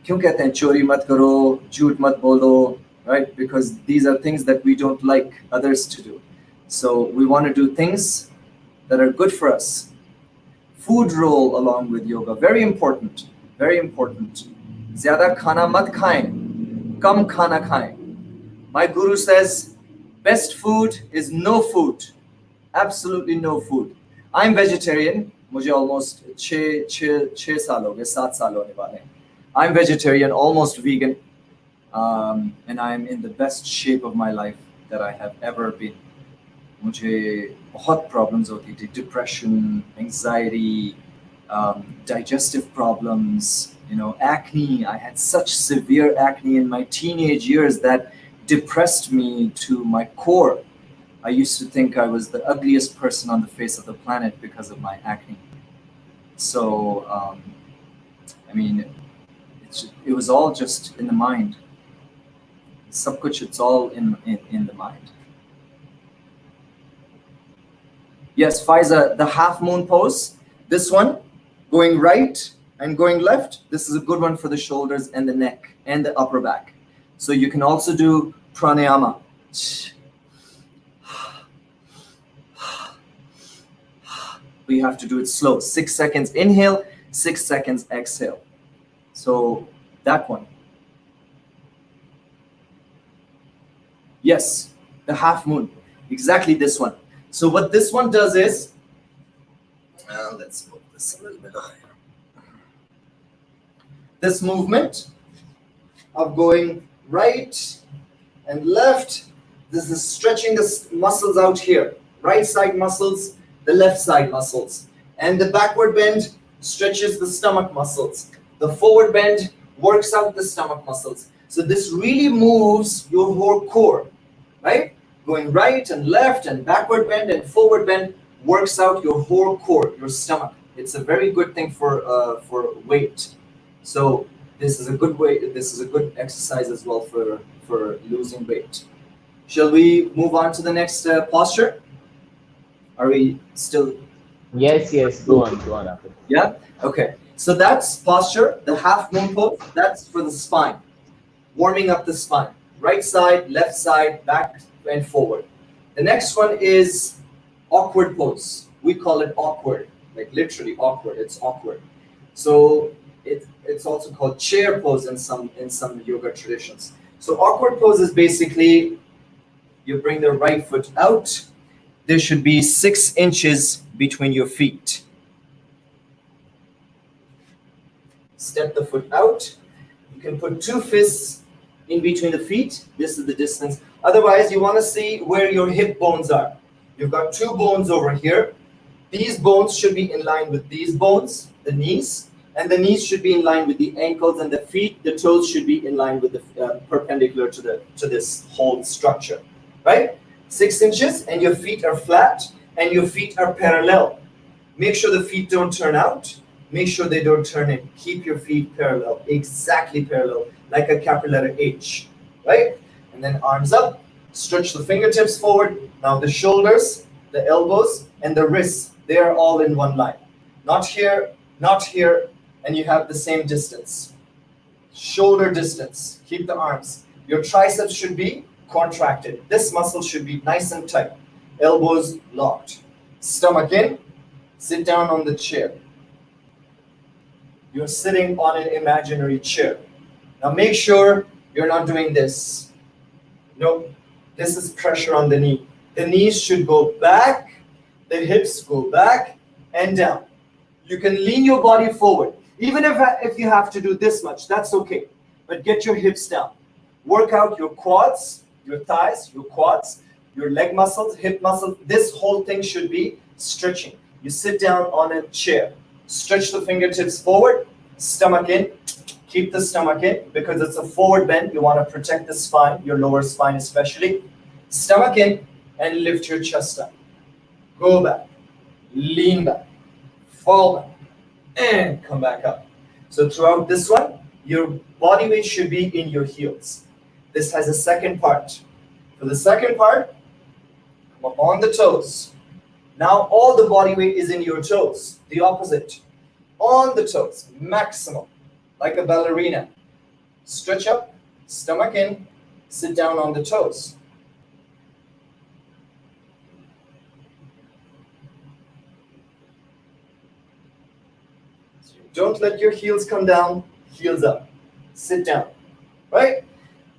S2: क्यों कहते हैं चोरी मत करो, झूठ मत बोलो, right? Because these are things that we don't like others to do. So we want to do things that are good for us. Food role along with yoga, very important, very important. ज़्यादा खाना मत खाएं, कम खाना खाएं. My guru says, best food is no food, absolutely no food. I'm vegetarian. मुझे almost 6 साल हो गए, 7 साल होने वाले हैं. I'm vegetarian, almost vegan. And I am in the best shape of my life that I have ever been. मुझे बहुत problems होती थी, depression, anxiety, digestive problems, acne. I had such severe acne in my teenage years that depressed me to my core. I used to think I was the ugliest person on the face of the planet because of my acne. So, I mean, it was all just in the mind. Sab kuch, it's all in the mind. Yes, Faiza, the half moon pose, this one, going right and going left, this is a good one for the shoulders and the neck and the upper back. So you can also do pranayama. We have to do it slow. 6 seconds inhale, 6 seconds exhale. So that one. Yes, the half moon, exactly this one. So what this one does is, let's move this a little bit higher. This movement of going right and left, this is stretching the muscles out here. Right side muscles, the left side muscles. And the backward bend stretches the stomach muscles. The forward bend works out the stomach muscles. So this really moves your whole core, right? Going right and left and backward bend and forward bend works out your whole core, your stomach. It's a very good thing for weight. So this is a good way. This is a good exercise as well for losing weight. Shall we move on to the next posture? Are we still?
S1: Yes, go on after.
S2: Yeah. Okay. So that's posture, the half moon pose. That's for the spine, warming up the spine. Right side, left side, back and forward. The next one is awkward pose. We call it awkward, like literally awkward. It's awkward. So it's also called chair pose in some yoga traditions. So awkward pose is basically you bring the right foot out. There should be 6 inches between your feet. Step the foot out. You can put 2 fists in between the feet. This is the distance. Otherwise, you want to see where your hip bones are. You've got 2 bones over here. These bones should be in line with these bones, the knees, and the knees should be in line with the ankles, and the feet, the toes should be in line with the perpendicular to this whole structure, right? 6 inches, and your feet are flat, and your feet are parallel. Make sure the feet don't turn out. Make sure they don't turn in. Keep your feet parallel, exactly parallel, like a capital letter H, right? And then arms up, stretch the fingertips forward. Now the shoulders, the elbows, and the wrists, they are all in one line. Not here, and you have the same distance. Shoulder distance, keep the arms. Your triceps should be contracted. This muscle should be nice and tight. Elbows locked. Stomach in, sit down on the chair. You're sitting on an imaginary chair. Now make sure you're not doing this. No, this is pressure on the knee. The knees should go back, the hips go back and down. You can lean your body forward. Even if you have to do this much, that's okay. But get your hips down. Work out your quads, your thighs, your quads, your leg muscles, hip muscles. This whole thing should be stretching. You sit down on a chair. Stretch the fingertips forward, stomach in. Keep the stomach in because it's a forward bend. You want to protect the spine, your lower spine especially. Stomach in and lift your chest up. Go back, lean back, fall back, and come back up. So throughout this one, Your body weight should be in your heels. This has a second part. For the second part, come up on the toes. Now all the body weight is in your toes. The opposite. On the toes, maximum, like a ballerina. Stretch up, stomach in, sit down on the toes. So don't let your heels come down, heels up. Sit down, right?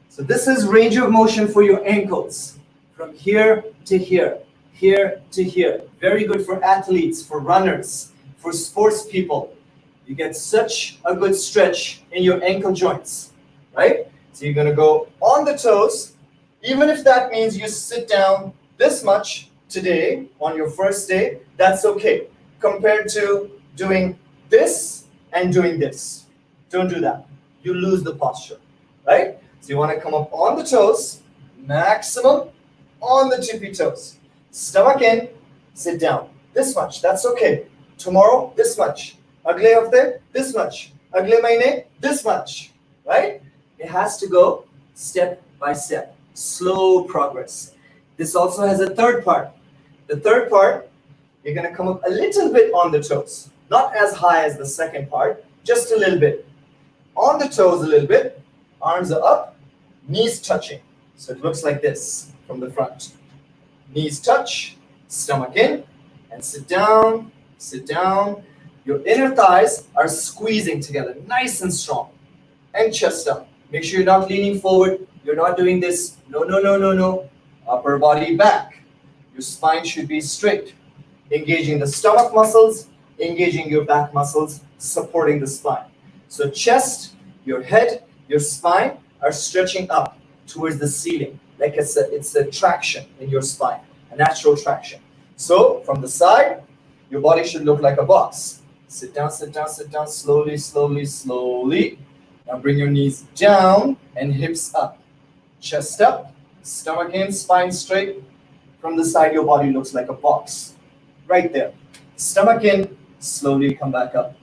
S2: So this is range of motion for your ankles. From here to here, here to here. Very good for athletes, for runners, for sports people. You get such a good stretch in your ankle joints, right? So you're gonna go on the toes, even if that means you sit down this much today on your first day, that's okay. Compared to doing this and doing this. Don't do that. You lose the posture, right? So you wanna come up on the toes, maximum on the tippy toes. Stomach in, sit down. This much, that's okay. Tomorrow, this much. Agle hafte, this much. Agle mahine, this much, right? It has to go step by step, slow progress. This also has a third part. The third part, you're gonna come up a little bit on the toes. Not as high as the second part, just a little bit. On the toes a little bit, arms are up, knees touching. So it looks like this from the front. Knees touch, stomach in, and sit down, sit down. Your inner thighs are squeezing together, nice and strong. And chest up. Make sure you're not leaning forward. You're not doing this. No, no, no, no, no. Upper body back. Your spine should be straight. Engaging the stomach muscles, engaging your back muscles, supporting the spine. So chest, your head, your spine are stretching up towards the ceiling. Like it's a traction in your spine, a natural traction. So from the side, your body should look like a box. Sit down, sit down, sit down, slowly, slowly, slowly. Now bring your knees down and hips up. Chest up, stomach in, spine straight. From the side, your body looks like a box. Right there. Stomach in, slowly come back up.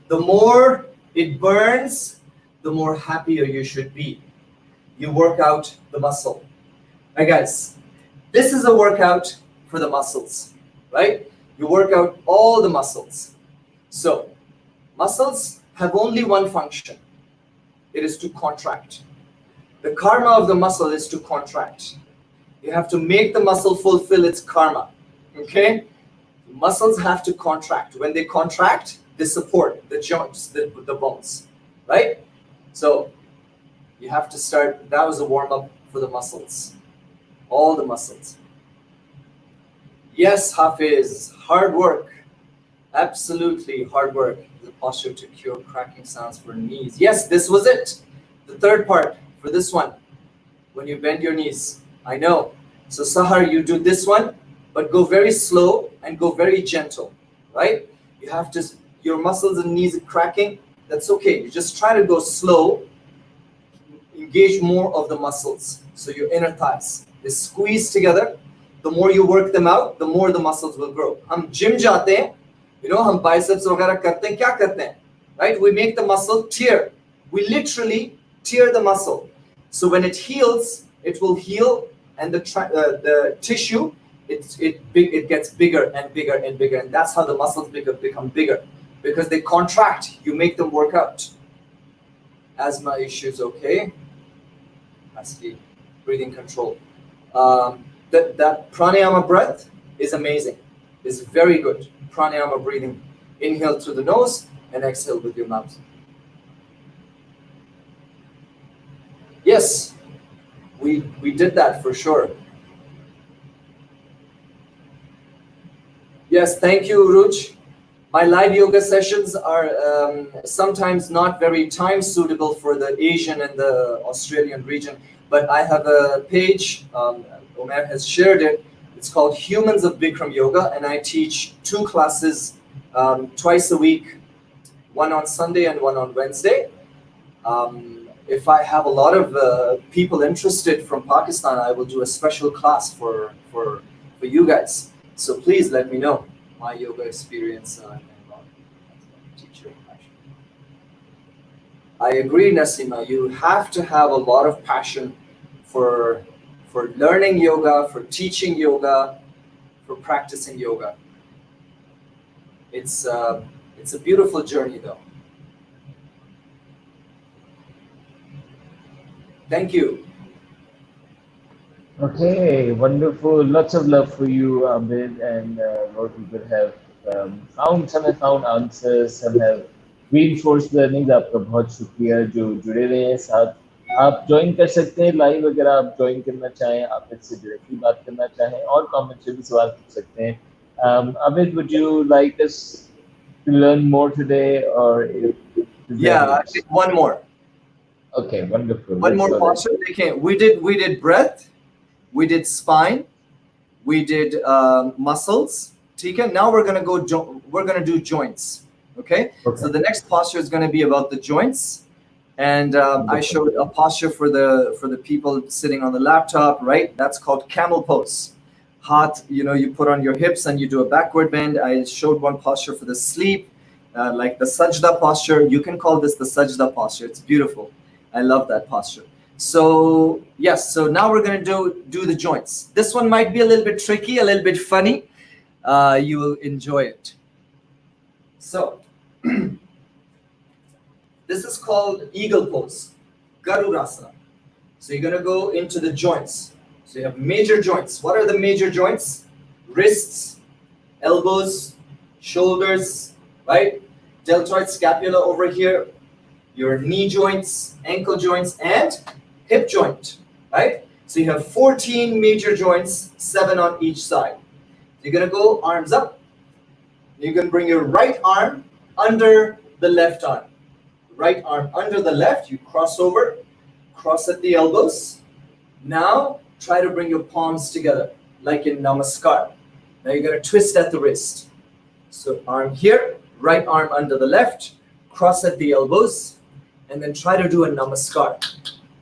S2: The more it burns, the more happier you should be. You work out the muscle. All right, guys, this is a workout for the muscles, right? You work out all the muscles. So, muscles have only one function. It is to contract. The karma of the muscle is to contract. You have to make the muscle fulfill its karma, okay? Muscles have to contract. When they contract, they support the joints, the bones, right? So, you have to start, that was a warm-up for the muscles, all the muscles. Yes, Hafiz, hard work, absolutely hard work. The posture to cure cracking sounds for knees. Yes, this was it. The third part for this one, when you bend your knees, I know. So Sahar, you do this one, but go very slow and go very gentle, right? You have to, your muscles and knees are cracking, that's okay. You just try to go slow, engage more of the muscles. So your inner thighs, they squeeze together. The more you work them out, the more the muscles will grow. हम gym जाते हैं, you know, हम biceps वगैरह करते हैं, क्या करते हैं? Right? We make the muscle tear. We literally tear the muscle. So when it heals, it will heal, and the tissue, it gets bigger and bigger and bigger, and that's how the muscles become bigger, because they contract. You make them work out. Asthma issues, okay. Asli, breathing control. That pranayama breath is amazing. It's very good. Pranayama breathing. Inhale through the nose and exhale with your mouth. Yes, we did that for sure. Yes, thank you, Ruj. My live yoga sessions are sometimes not very time suitable for the Asian and the Australian region, but I have a page, Umair has shared it. It's called Humans of Bikram Yoga, and I teach 2 classes twice a week, one on Sunday and one on Wednesday. If I have a lot of people interested from Pakistan, I will do a special class for you guys. So please let me know my yoga experience. teach your passion. I agree, Nasima. You have to have a lot of passion for learning yoga, for teaching yoga, for practicing yoga. It's a beautiful journey, though. Thank you.
S1: Okay, wonderful. Lots of love for you, Abid, and more people have some have found answers, some have reinforced learning. आपका बहुत शुक्रिया जो जुड़े रहे हैं साथ. आप join कर सकते हैं लाइव अगर आप ज्वाइन करना चाहें, आप इससे डायरेक्टली बात करना चाहें और कमेंट से भी सवाल पूछ सकते हैं. Abid, would you like us to learn more today, or is there
S2: Yeah, one more.
S1: Okay, wonderful.
S2: One more posture. Okay, we did breath, we did spine, we did muscles. Okay, now we're gonna do joints. Okay? So the next posture is gonna be about the joints, and I showed a posture for the people sitting on the laptop, right? That's called camel pose. Heart, you put on your hips and you do a backward bend. I showed one posture for the sleep, like the sajda posture. You can call this the sajda posture. It's beautiful. I love that posture. So yes, so now we're going to do the joints. This one might be a little bit tricky, a little bit funny. You will enjoy it. So this is called eagle pose, Garurasana. So you're going to go into the joints. So you have major joints. What are the major joints? Wrists, elbows, shoulders, right? Deltoid scapula over here. Your knee joints, ankle joints, and hip joint, right? So you have 14 major joints, 7 on each side. You're gonna go arms up. You're gonna bring your right arm under the left arm. Right arm under the left, you cross over, cross at the elbows. Now try to bring your palms together, like in Namaskar. Now you're gonna twist at the wrist. So arm here, right arm under the left, cross at the elbows, and then try to do a namaskar.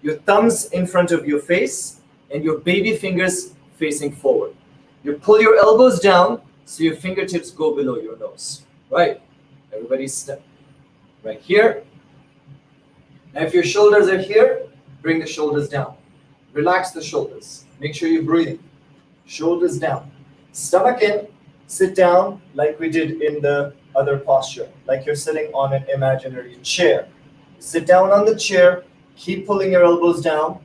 S2: Your thumbs in front of your face and your baby fingers facing forward. You pull your elbows down so your fingertips go below your nose. Right? Everybody step. Right here. Now if your shoulders are here, bring the shoulders down. Relax the shoulders. Make sure you're breathing. Shoulders down. Stomach in. Sit down like we did in the other posture. Like you're sitting on an imaginary chair. Sit down on the chair, keep pulling your elbows down,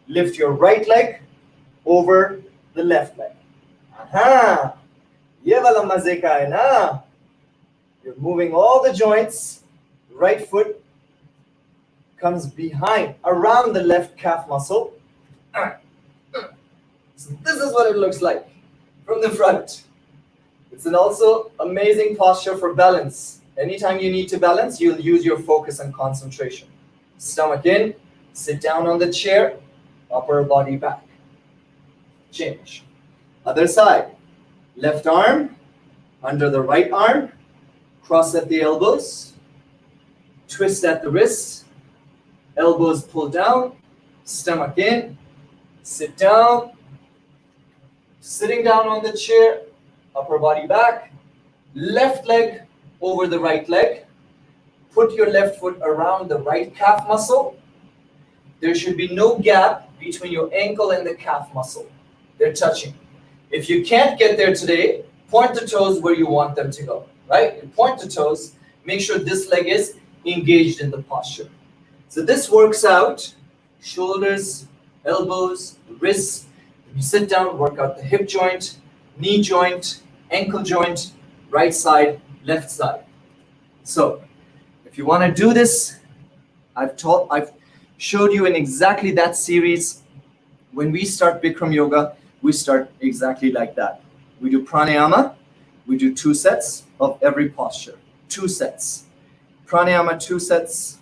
S2: lift your right leg over the left leg. Aha! Ye wala maze ka hai na? You're moving all the joints. Right foot comes behind, around the left calf muscle. So this is what it looks like from the front. It's an also amazing posture for balance. Anytime you need to balance, you'll use your focus and concentration. Stomach in, sit down on the chair, upper body back. Change. Other side. Left arm under the right arm, cross at the elbows, twist at the wrists, elbows pull down, stomach in, sit down, sitting down on the chair, upper body back, left leg over the right leg. Put your left foot around the right calf muscle. There should be no gap between your ankle and the calf muscle. They're touching. If you can't get there today, point the toes where you want them to go, right? You point the toes, make sure this leg is engaged in the posture. So this works out shoulders, elbows, wrists. When you sit down, work out the hip joint, knee joint, ankle joint, right side, left side. So if you want to do this, I've showed you in exactly that series. When we start Bikram Yoga, we start exactly like that. We do pranayama, we do 2 sets of every posture. 2 sets. Pranayama 2 sets,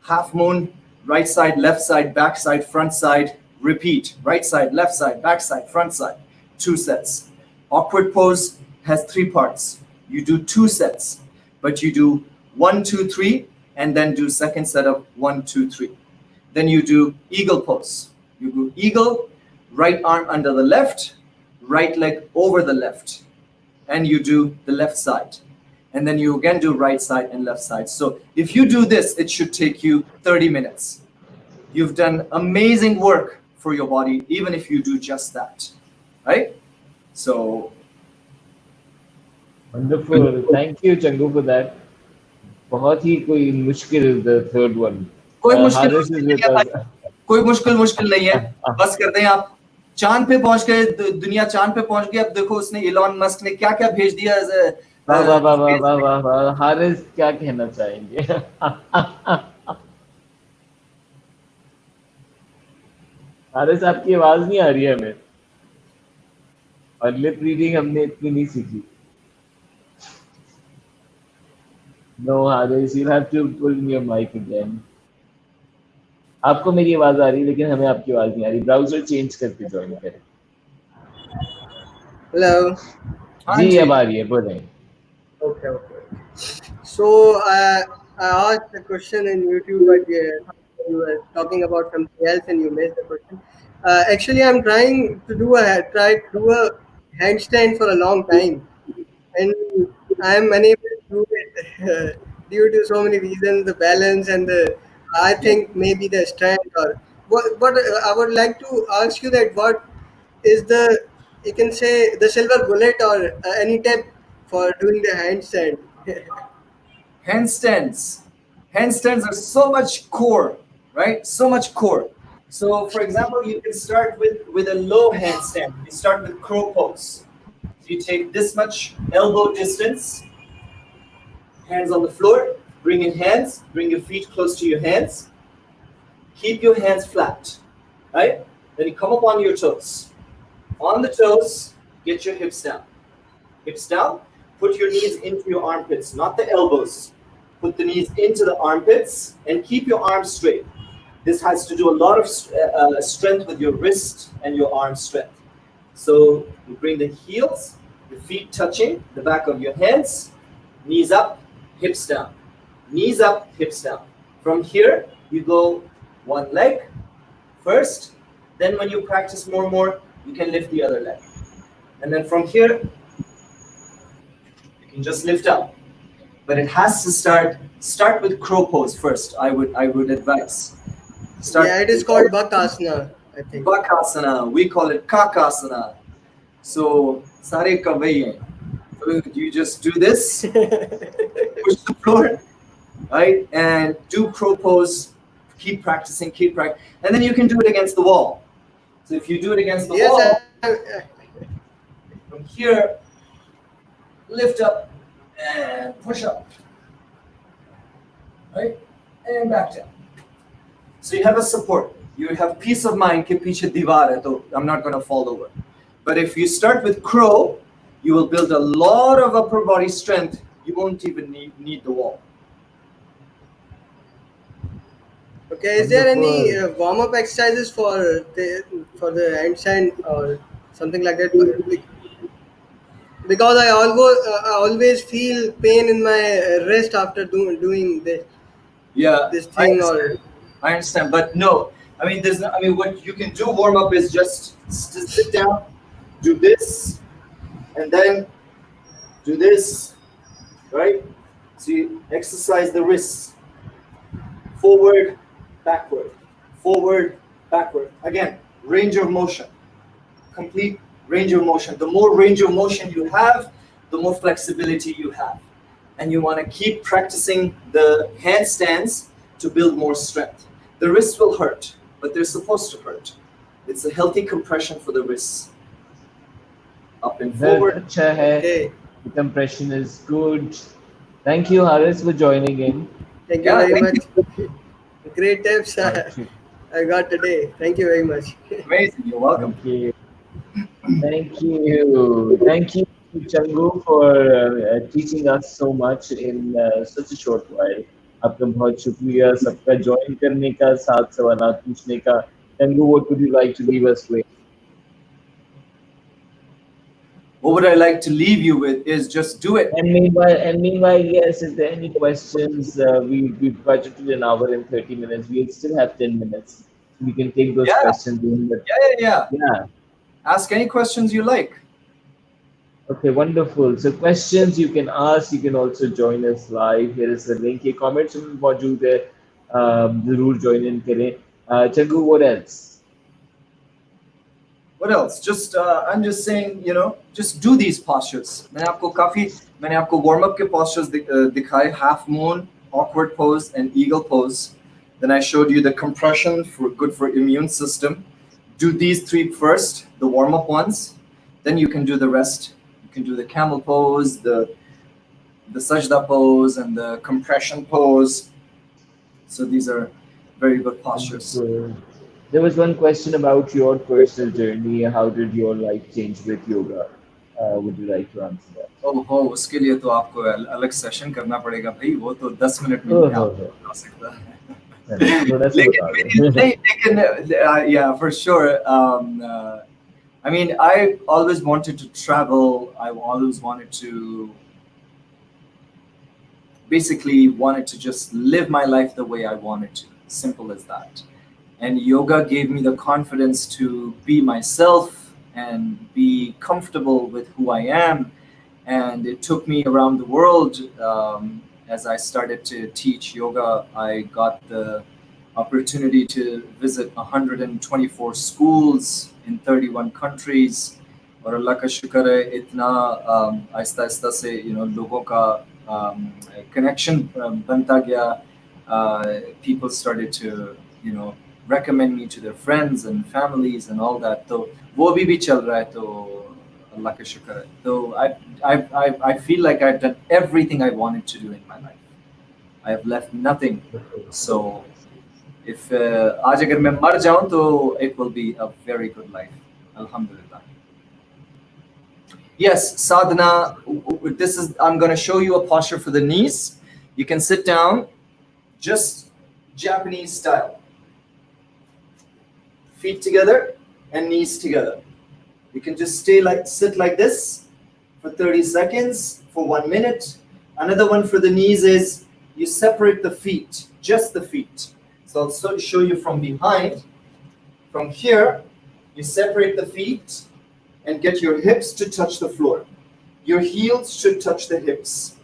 S2: half moon, right side, left side, back side, front side, repeat. Right side, left side, back side, front side, 2 sets. Awkward pose has 3 parts. You do 2 sets, but you do 1, 2, 3, and then do second set of 1, 2, 3. Then you do eagle pose. You do eagle, right arm under the left, right leg over the left, and you do the left side. and then you again do right side and left side. So if you do this, it should take you 30 minutes. You've done amazing work for your body, even if you do just that, right? So
S1: wonderful. Thank you, Changu, for that. बहुत ही कोई मुश्किल the third one.
S2: कोई मुश्किल
S1: Haris is
S2: नहीं
S1: with
S2: है
S1: us.
S2: भाई, कोई मुश्किल नहीं है, बस करते हैं आप चांद पे पहुंच गए, दुनिया चांद पे पहुंच गई। अब देखो उसने इलॉन मस्क ने क्या क्या भेज दिया।
S1: वाह वाह वाह वाह वाह वाह वाह। हारिस क्या कहना चाहेंगे? हारिस आपकी आवाज नहीं आ रही है हमें, और लिप रीडिंग हमने इतनी नहीं सीखी। No, Haris, you'll have to pull in your mic again. आपको मेरी आवाज आ रही है, लेकिन हमें आपकी आवाज नहीं आ रही। ब्राउजर चेंज करके ज्वाइन करें।
S3: Hello.
S1: जी अब आ रही है, बोलें।
S3: Okay. So I asked a question in YouTube, but you were talking about something else and you missed the question. Actually, I'm trying to do a handstand for a long time, and I'm unable to do it due to so many reasons, the balance and I think maybe the strength or what. But I would like to ask you that what is you can say the silver bullet or any tip for doing the handstand.
S2: Handstands are so much core, right? So much core. So for example, you can start with a low handstand. You start with crow pose. So you take this much elbow distance, hands on the floor, bring in hands, bring your feet close to your hands, keep your hands flat, right? Then you come up on your toes. On the toes, get your hips down. Hips down, put your knees into your armpits, not the elbows. Put the knees into the armpits and keep your arms straight. This has to do a lot of strength with your wrist and your arm strength. So you bring the heels, the feet touching the back of your hands, knees up, hips down. Knees up, hips down. From here, you go one leg first. Then when you practice more and more, you can lift the other leg. And then from here, you can just lift up. But it has to start with crow pose first. I would advise.
S3: It is called Bakasana, I think.
S2: Bakasana. We call it Kakasana. So sare kavai. So you just do this, push the floor, right, and do crow pose. Keep practicing, and then you can do it against the wall. So if you do it against the wall, from here, lift up and push up, right, and back down. So you have a support. You have peace of mind. Ke piche diwar hai, to I'm not going to fall over. But if you start with crow, you will build a lot of upper body strength. You won't even need the wall.
S3: Okay, is there any warm-up exercises for the handstand or something like that? Because I always feel pain in my wrist after doing this.
S2: Yeah,
S3: this thing
S2: I understand, but no. I mean, what you can do warm up is just sit down, do this, and then do this, right? So you exercise the wrists, forward, backward, forward, backward. Again, range of motion, complete range of motion. The more range of motion you have, the more flexibility you have. And you want to keep practicing the handstands to build more strength. The wrists will hurt, but they're supposed to hurt. It's a healthy compression for the wrists. Up and forward.
S1: Okay. The compression is good. Thank you, Haris, for joining in.
S3: Thank you very much. Great tips I got today. Thank you very much.
S2: Amazing. You're welcome.
S1: Thank you. Thank you, Changu, for teaching us so much in such a short while. आपका बहुत शुक्रिया सबका join करने का, साथ सवाल पूछने का। Changu, what would you like to leave us with?
S2: What would I like to leave you with is just do it.
S1: And meanwhile, yes, if there are any questions, we've budgeted an hour and 30 minutes. We'll still have 10 minutes. We can take those questions in.
S2: Yeah. Ask any questions you like.
S1: Okay, wonderful. So questions you can ask, you can also join us live. Here is the link. ये comments में मौजूद है. जरूर join in करें. Changu, what else?
S2: What else? Just I'm just saying, just do these postures. मैंने आपको warm up के postures दिखाए, half moon, awkward pose, and eagle pose. Then I showed you the compression for good for immune system. Do these three first, the warm up ones. Then you can do the rest. You can do the camel pose, the sajda pose, and the compression pose. So these are very good postures.
S1: So, there was one question about your personal journey. How did your life change with yoga? Would you like to answer that?
S2: ओहो, उसके लिए तो आपको अलग session करना पड़ेगा भाई, वो तो 10 मिनट में
S1: Oh,
S2: नहीं
S1: oh,
S2: बता सकता है.
S1: थोड़ा सा
S2: लेकिन
S1: बता दो.
S2: लेकिन yeah, for sure. I mean, I always wanted to travel. I always wanted to basically wanted to just live my life the way I wanted to. Simple as that. And yoga gave me the confidence to be myself and be comfortable with who I am. And it took me around the world. As I started to teach yoga, I got the opportunity to visit 124 schools in 31 countries. और अल्लाह का शुक्र है, इतना आहिस्ता आहिस्ता से लोगों का connection बनता गया. People started to recommend me to their friends and families and all that. तो वो भी चल रहा है, तो अल्लाह का शुक्र है. So I feel like I've done everything I wanted to do in my life. I have left nothing. So if आज अगर मैं मर जाऊं तो it will be a very good life. Alhamdulillah. Yes, sadhana. I'm going to show you a posture for the knees. You can sit down, just Japanese style. Feet together and knees together. You can just sit like this for 30 seconds, for 1 minute. Another one for the knees is you separate the feet, just the feet. So I'll show you from behind. From here, you separate the feet and get your hips to touch the floor. Your heels should touch the hips.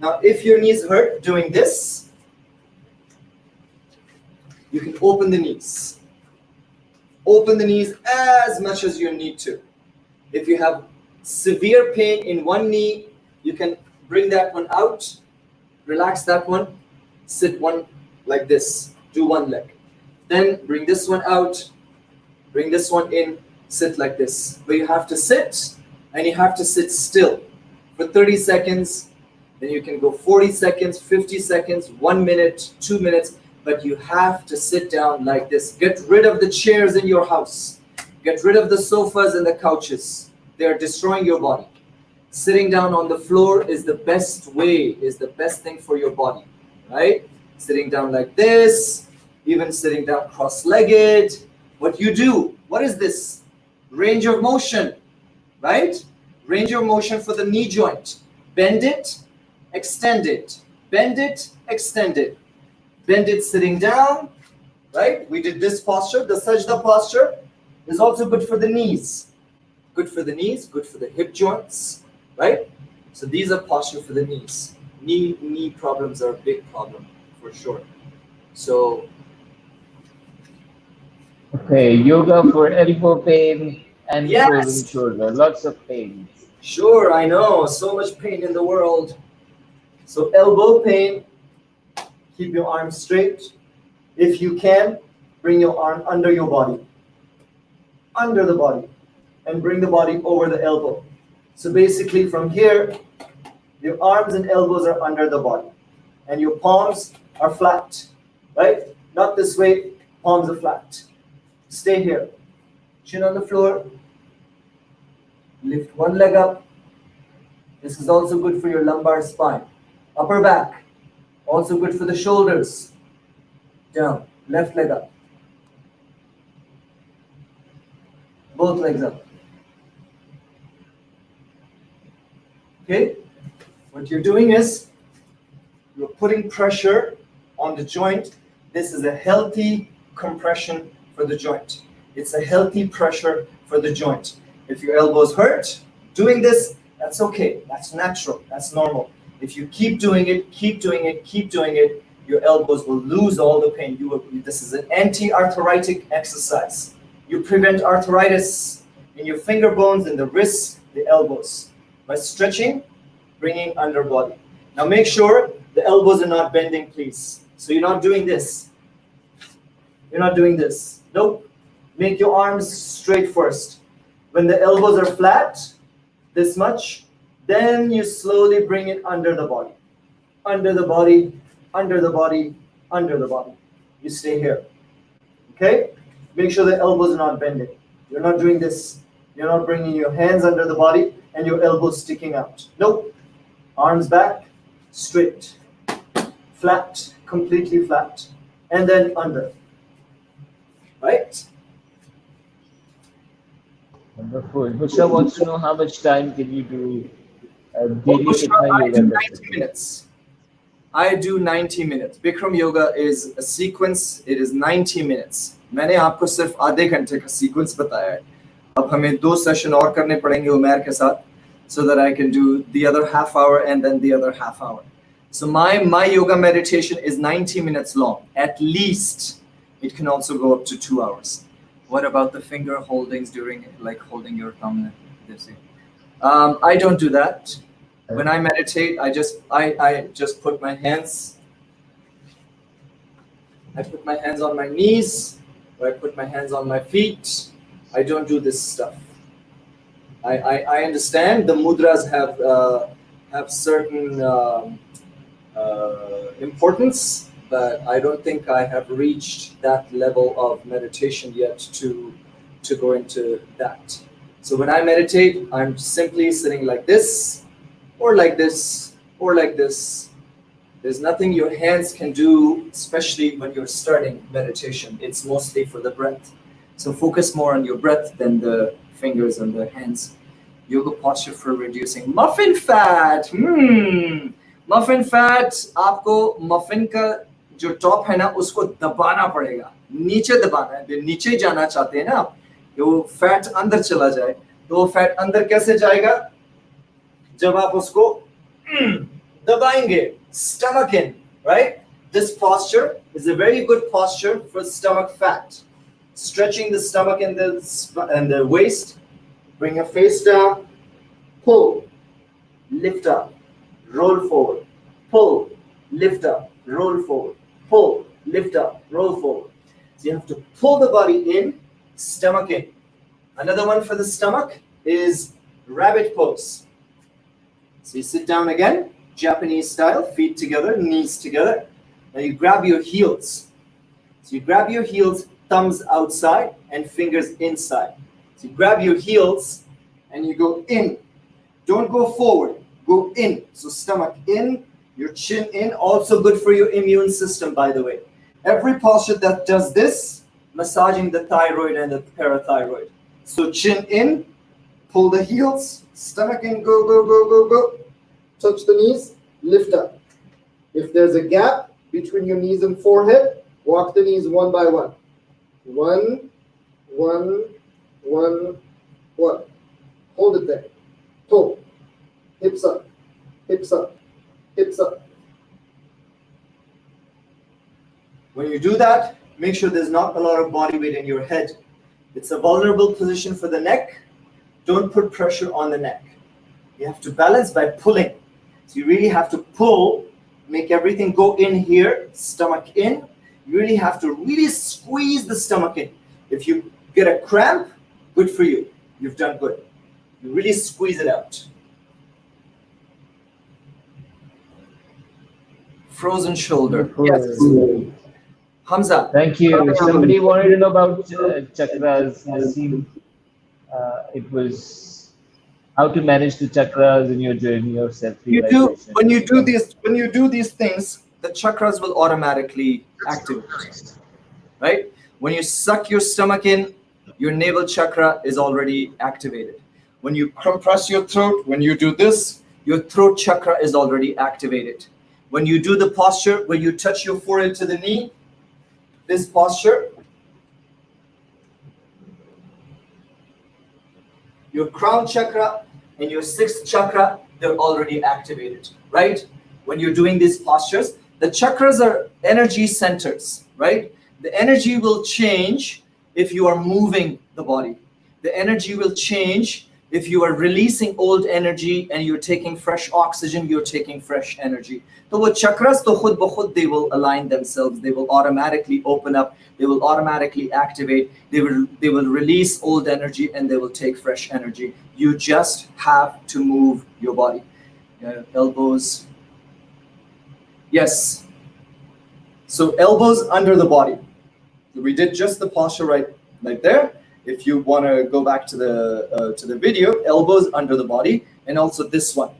S2: Now, if your knees hurt doing this, you can open the knees. Open the knees as much as you need to. If you have severe pain in one knee, you can bring that one out, relax that one, sit one like this, do one leg. Then bring this one out, bring this one in, sit like this. But you have to sit, and you have to sit still for 30 seconds. Then you can go 40 seconds, 50 seconds, 1 minute, 2 minutes. But you have to sit down like this. Get rid of the chairs in your house. Get rid of the sofas and the couches. They are destroying your body. Sitting down on the floor is the best way, is the best thing for your body, right? Sitting down like this, even sitting down cross-legged. What you do, what is this? Range of motion, right? Range of motion for the knee joint. Bend it, extend it. Bend it, extend it. Bend it sitting down, right? We did this posture. The sajda posture is also good for the knees. Good for the knees, good for the hip joints, right? So these are posture for the knees. Knee problems are a big problem for sure. So
S1: Okay, yoga for elbow pain and
S2: Yes.
S1: frozen shoulder. Lots of pain.
S2: sure, I know, so much pain in the world. So elbow pain, keep your arms straight. If you can, bring your arm under your body. Under the body. And bring the body over the elbow. So basically from here, your arms and elbows are under the body. And your palms are flat, right? Not this way, palms are flat. Stay here. Chin on the floor. Lift one leg up. This is also good for your lumbar spine. Upper back. Also good for the shoulders. Down. Left leg up. Both legs up. Okay? What you're doing is you're putting pressure on the joint. This is a healthy compression for the joint. It's a healthy pressure for the joint. If your elbows hurt, doing this That's okay. That's natural. That's normal. If you keep doing it, keep doing it, keep doing it, your elbows will lose all the pain. This is an anti-arthritic exercise. You prevent arthritis in your finger bones, in the wrists, the elbows, by stretching, bringing under body. Now make sure the elbows are not bending, please. So you're not doing this. You're not doing this. Nope. Make your arms straight first. When the elbows are flat, this much, then you slowly bring it under the body. Under the body, under the body, under the body. You stay here. Okay? Make sure the elbows are not bending. You're not doing this. You're not bringing your hands under the body and your elbows sticking out. Nope. Arms back, straight, flat, completely flat, and then under. Right?
S1: Wonderful. Bushra wants to know how much time can you do daily?
S2: I do 90 minutes. I do 90 minutes. Bikram Yoga is a sequence. It is 90 minutes. मैंने आपको सिर्फ आधे घंटे का sequence बताया है. अब हमें 2 session और करने पड़ेंगे उमैर के साथ, so that I can do the other half hour and then the other half hour. So my yoga meditation is 90 minutes long, at least. It can also go up to 2 hours. What about the finger holdings during, like holding your thumb? I don't do that. When I meditate, I just put my hands. I put my hands on my knees, or I put my hands on my feet. I don't do this stuff. I understand the mudras have certain importance, but I don't think I have reached that level of meditation yet to go into that. So when I meditate, I'm simply sitting like this, or like this, or like this. There's nothing your hands can do, especially when you're starting meditation. It's mostly for the breath. So focus more on your breath than the fingers and the hands. Yoga posture for reducing muffin fat. Muffin fat, आपको muffin का जो top है ना उसको दबाना पड़ेगा, नीचे दबाना है. नीचे जाना चाहते हैं ना आप, वो fat अंदर चला जाए, तो वो fat अंदर कैसे जाएगा? जब आप उसको dabaenge, stomach in, right? This posture is a very good posture for stomach fat. Stretching the stomach and the waist. Bring your face down. Pull, lift up, roll forward. Pull, lift up, roll forward. Pull, lift up, roll forward. So you have to pull the body in, stomach in. Another one for the stomach is rabbit pose. So you sit down again, Japanese style, feet together, knees together. Now you grab your heels. So you grab your heels, thumbs outside and fingers inside. So you grab your heels and you go in. Don't go forward, go in. So stomach in, your chin in, also good for your immune system, by the way. Every posture that does this, massaging the thyroid and the parathyroid. So chin in, pull the heels, stomach in, go, go, go, go, go. Touch the knees, lift up. If there's a gap between your knees and forehead, walk the knees one by one. 1, 1, 1, 1. Hold it there. Toe. Hips up. Hips up. Hips up. When you do that, make sure there's not a lot of body weight in your head. It's a vulnerable position for the neck. Don't put pressure on the neck. You have to balance by pulling. So you really have to pull, make everything go in here, stomach in. You really have to really squeeze the stomach in. If you get a cramp, good for you. You've done good. You really squeeze it out. Frozen shoulder. Yes. Hamza.
S1: Thank you. Somebody wanted to know about chakras. Nosheen, it was how to manage the chakras in your journey of self-realization.
S2: When you do these things, the chakras will automatically activate. Right? When you suck your stomach in, your navel chakra is already activated. When you compress your throat, when you do this, your throat chakra is already activated. When you do the posture where you touch your forehead to the knee, this posture, your crown chakra and your sixth chakra, they're already activated, right? When you're doing these postures, the chakras are energy centers, right? The energy will change if you are moving the body. The energy will change if you are releasing old energy and you're taking fresh oxygen, you're taking fresh energy. So what chakras, to khud bakhud, they will align themselves. They will automatically open up. They will automatically activate. They will release old energy and they will take fresh energy. You just have to move your body. Elbows. Yes. So elbows under the body. So we did just the posture right there. If you want to go back to the video, elbows under the body, and also this one.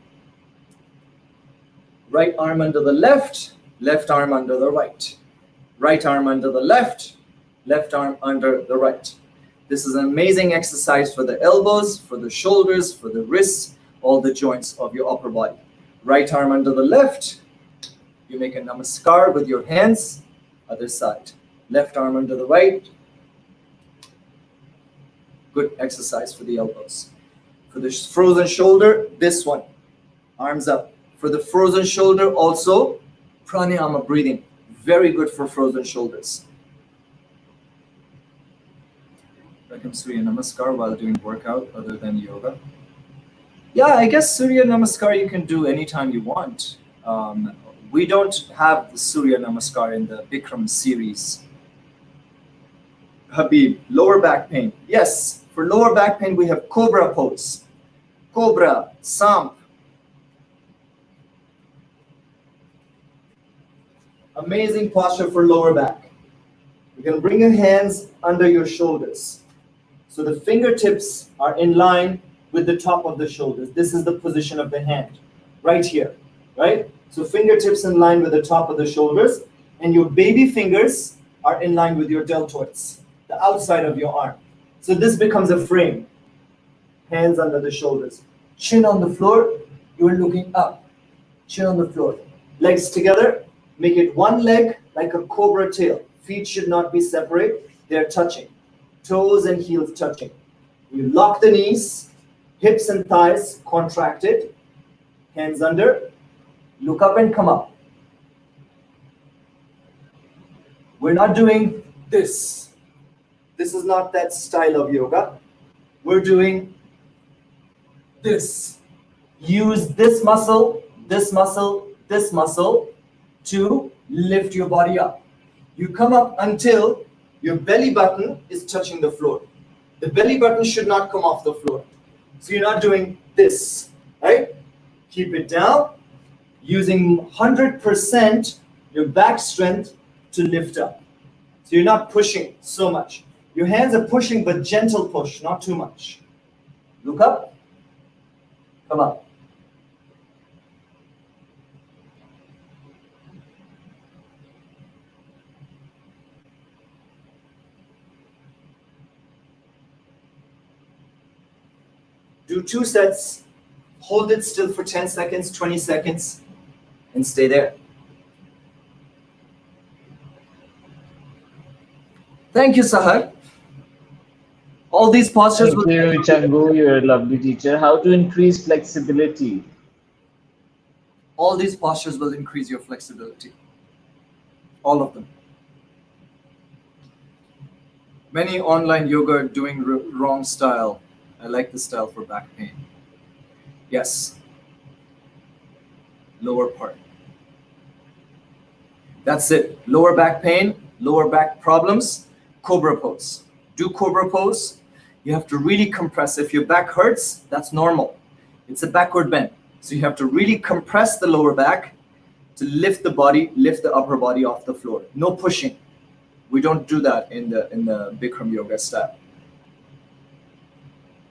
S2: Right arm under the left arm under the right. Right arm under the left arm under the right. This is an amazing exercise for the elbows, for the shoulders, for the wrists, all the joints of your upper body. Right arm under the left. You make a namaskar with your hands, other side. Left arm under the right. Good exercise for the elbows. For the frozen shoulder, this one. Arms up. For the frozen shoulder, also pranayama breathing. Very good for frozen shoulders. Welcome Surya Namaskar while doing workout other than yoga. Yeah, I guess Surya Namaskar you can do anytime you want. We don't have the Surya Namaskar in the Bikram series. Habib, lower back pain. Yes. For lower back pain, we have cobra pose. Cobra, samp. Amazing posture for lower back. You can bring your hands under your shoulders. So the fingertips are in line with the top of the shoulders. This is the position of the hand, right here, right? So fingertips in line with the top of the shoulders, and your baby fingers are in line with your deltoids, the outside of your arm. So this becomes a frame. Hands under the shoulders. Chin on the floor, you are looking up. Chin on the floor. Legs together, make it one leg like a cobra tail. Feet should not be separate, they're touching. Toes and heels touching. You lock the knees, hips and thighs contracted. Hands under, look up and come up. We're not doing this. This is not that style of yoga. We're doing this. Use this muscle, this muscle, this muscle to lift your body up. You come up until your belly button is touching the floor. The belly button should not come off the floor. So you're not doing this, right? Keep it down, using 100% your back strength to lift up. So you're not pushing so much. Your hands are pushing, but gentle push, not too much. Look up, come up. Do 2 sets, hold it still for 10 seconds, 20 seconds, and stay there. Thank you, Sahar. All these postures.
S1: Thank you, Changu. You're a lovely teacher. How to increase flexibility?
S2: All these postures will increase your flexibility. All of them. Many online yoga are doing wrong style. I like the style for back pain. Yes. Lower part. That's it. Lower back pain, lower back problems, cobra pose. Do cobra pose. You have to really compress. If your back hurts, that's normal. It's a backward bend. So you have to really compress the lower back to lift the body, lift the upper body off the floor. No pushing. We don't do that in the Bikram Yoga style.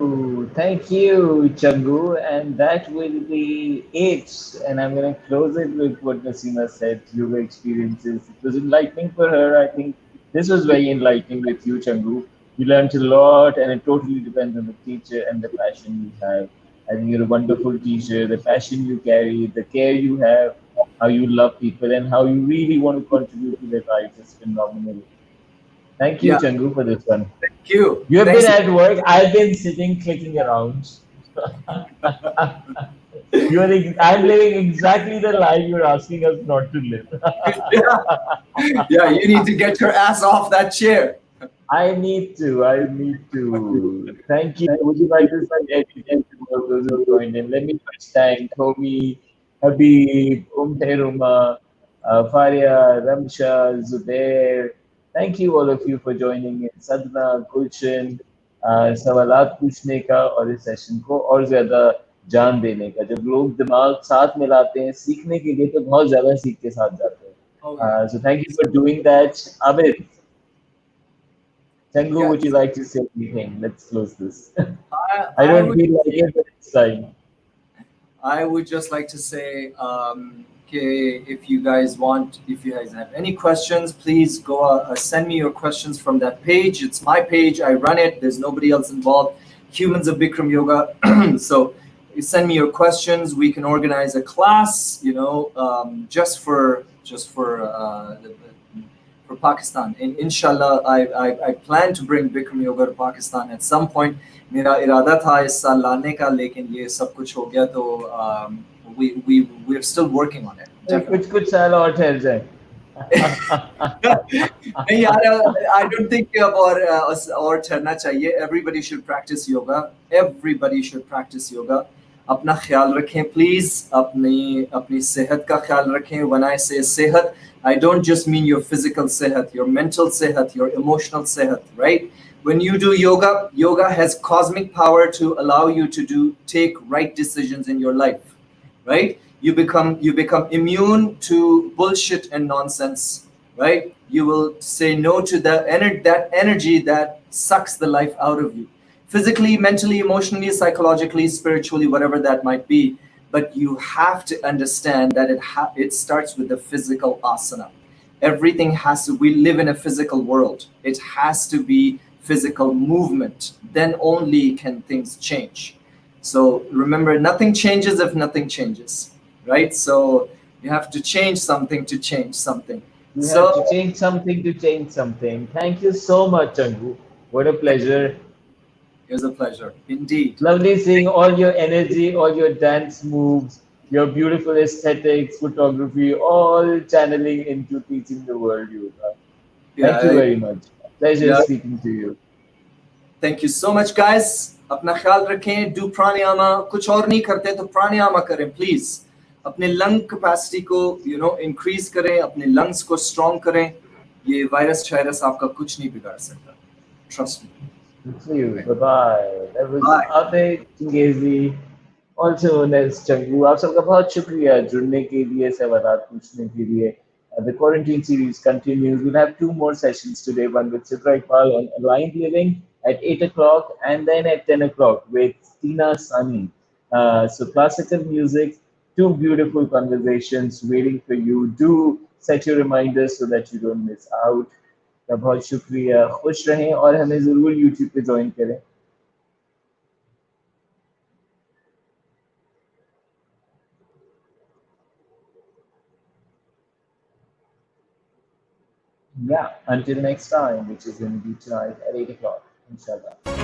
S1: Oh, thank you, Changu. And that will be it. And I'm going to close it with what Naseema said, yoga experiences. It was enlightening for her. I think this was very enlightening with you, Changu. You learned a lot, and it totally depends on the teacher and the passion you have. I think you're a wonderful teacher. The passion you carry, the care you have, how you love people, and how you really want to contribute to their lives is phenomenal. Thank you, Changu, for this one.
S2: Thank you.
S1: You have been at work. I've been sitting, clicking around. I'm living exactly the life you're asking us not to live.
S2: Yeah, yeah, you need to get your ass off that chair.
S1: I need to. I need to. Thank you. Would you like to say anything to all those who joined in? Let me first thank Tommy, Habib, Umme Ruma, Faria, Ramsha, Zubair. Thank you all of you for joining in. Sadna, Gulshan, सवालात पूछने का और इस session को और ज़्यादा जान देने का जब लोग दिमाग साथ मिलाते हैं सीखने के लिए तो बहुत ज़्यादा सीख के साथ जाते हैं.
S2: Oh, yeah.
S1: So thank you for doing that. Abid, Changu,
S2: Yeah,
S1: would you like to say anything? Let's close this. I
S2: I
S1: don't
S2: would
S1: feel like it, but it's time.
S2: I would just like to say, okay, if you guys have any questions, please go send me your questions from that page. It's my page. I run it. There's nobody else involved. Humans of Bikram Yoga. So you send me your questions. We can organize a class. Just for Pakistan. And inshallah, I plan to bring Bikram Yoga to Pakistan at some point. मेरा इरादा था इस साल लाने का लेकिन ये सब कुछ हो गया तो we're still working on it.
S1: कुछ साल और ठहर जाए.
S2: नहीं यार, I don't think और ठहरना चाहिए. Everybody should practice yoga. Everybody should practice yoga. अपना ख्याल रखें please. अपनी सेहत का ख्याल रखें. When I say सेहत, I don't just mean your physical sehat, your mental sehat, your emotional sehat, right? When you do yoga, yoga has cosmic power to allow you to take right decisions in your life, right? You become immune to bullshit and nonsense, right? You will say no to that energy that sucks the life out of you, physically, mentally, emotionally, psychologically, spiritually, whatever that might be. But you have to understand that it starts with the physical asana. Everything has to. We live in a physical world. It has to be physical movement. Then only can things change. So remember, nothing changes if nothing changes, right? So you have to change something to change something.
S1: You have to change something to change something. Thank you so much, Changu. What a pleasure.
S2: It was a pleasure, indeed.
S1: Lovely seeing all your energy, all your dance moves, your beautiful aesthetics, photography, all channeling into teaching the world yoga. Thank you very much. Pleasure speaking to you.
S2: Thank you so much, guys. अपना ख्याल रखें. Do pranayama. कुछ और नहीं करते तो pranayama करें, please. अपने lung capacity को increase करें. अपने lungs को strong करें. ये virus आपका कुछ नहीं बिगाड़ सकता. Trust me.
S1: See you. Bye-bye. That was Umme Changezi, also known as Changu. आप सबका बहुत शुक्रिया जुड़ने के लिए, सवालात पूछने के लिए. The quarantine series continues. We'll have 2 more sessions today, one with Chitra Iqbal on aligned living at 8 o'clock and then at 10 o'clock with Tina Sani. So classical music, 2 beautiful conversations waiting for you. Do set your reminders so that you don't miss out. बहुत शुक्रिया. खुश रहें और हमें ज़रूर YouTube पे join करें. Yeah, until next time, which is going to be tonight at 8 o'clock, inshallah.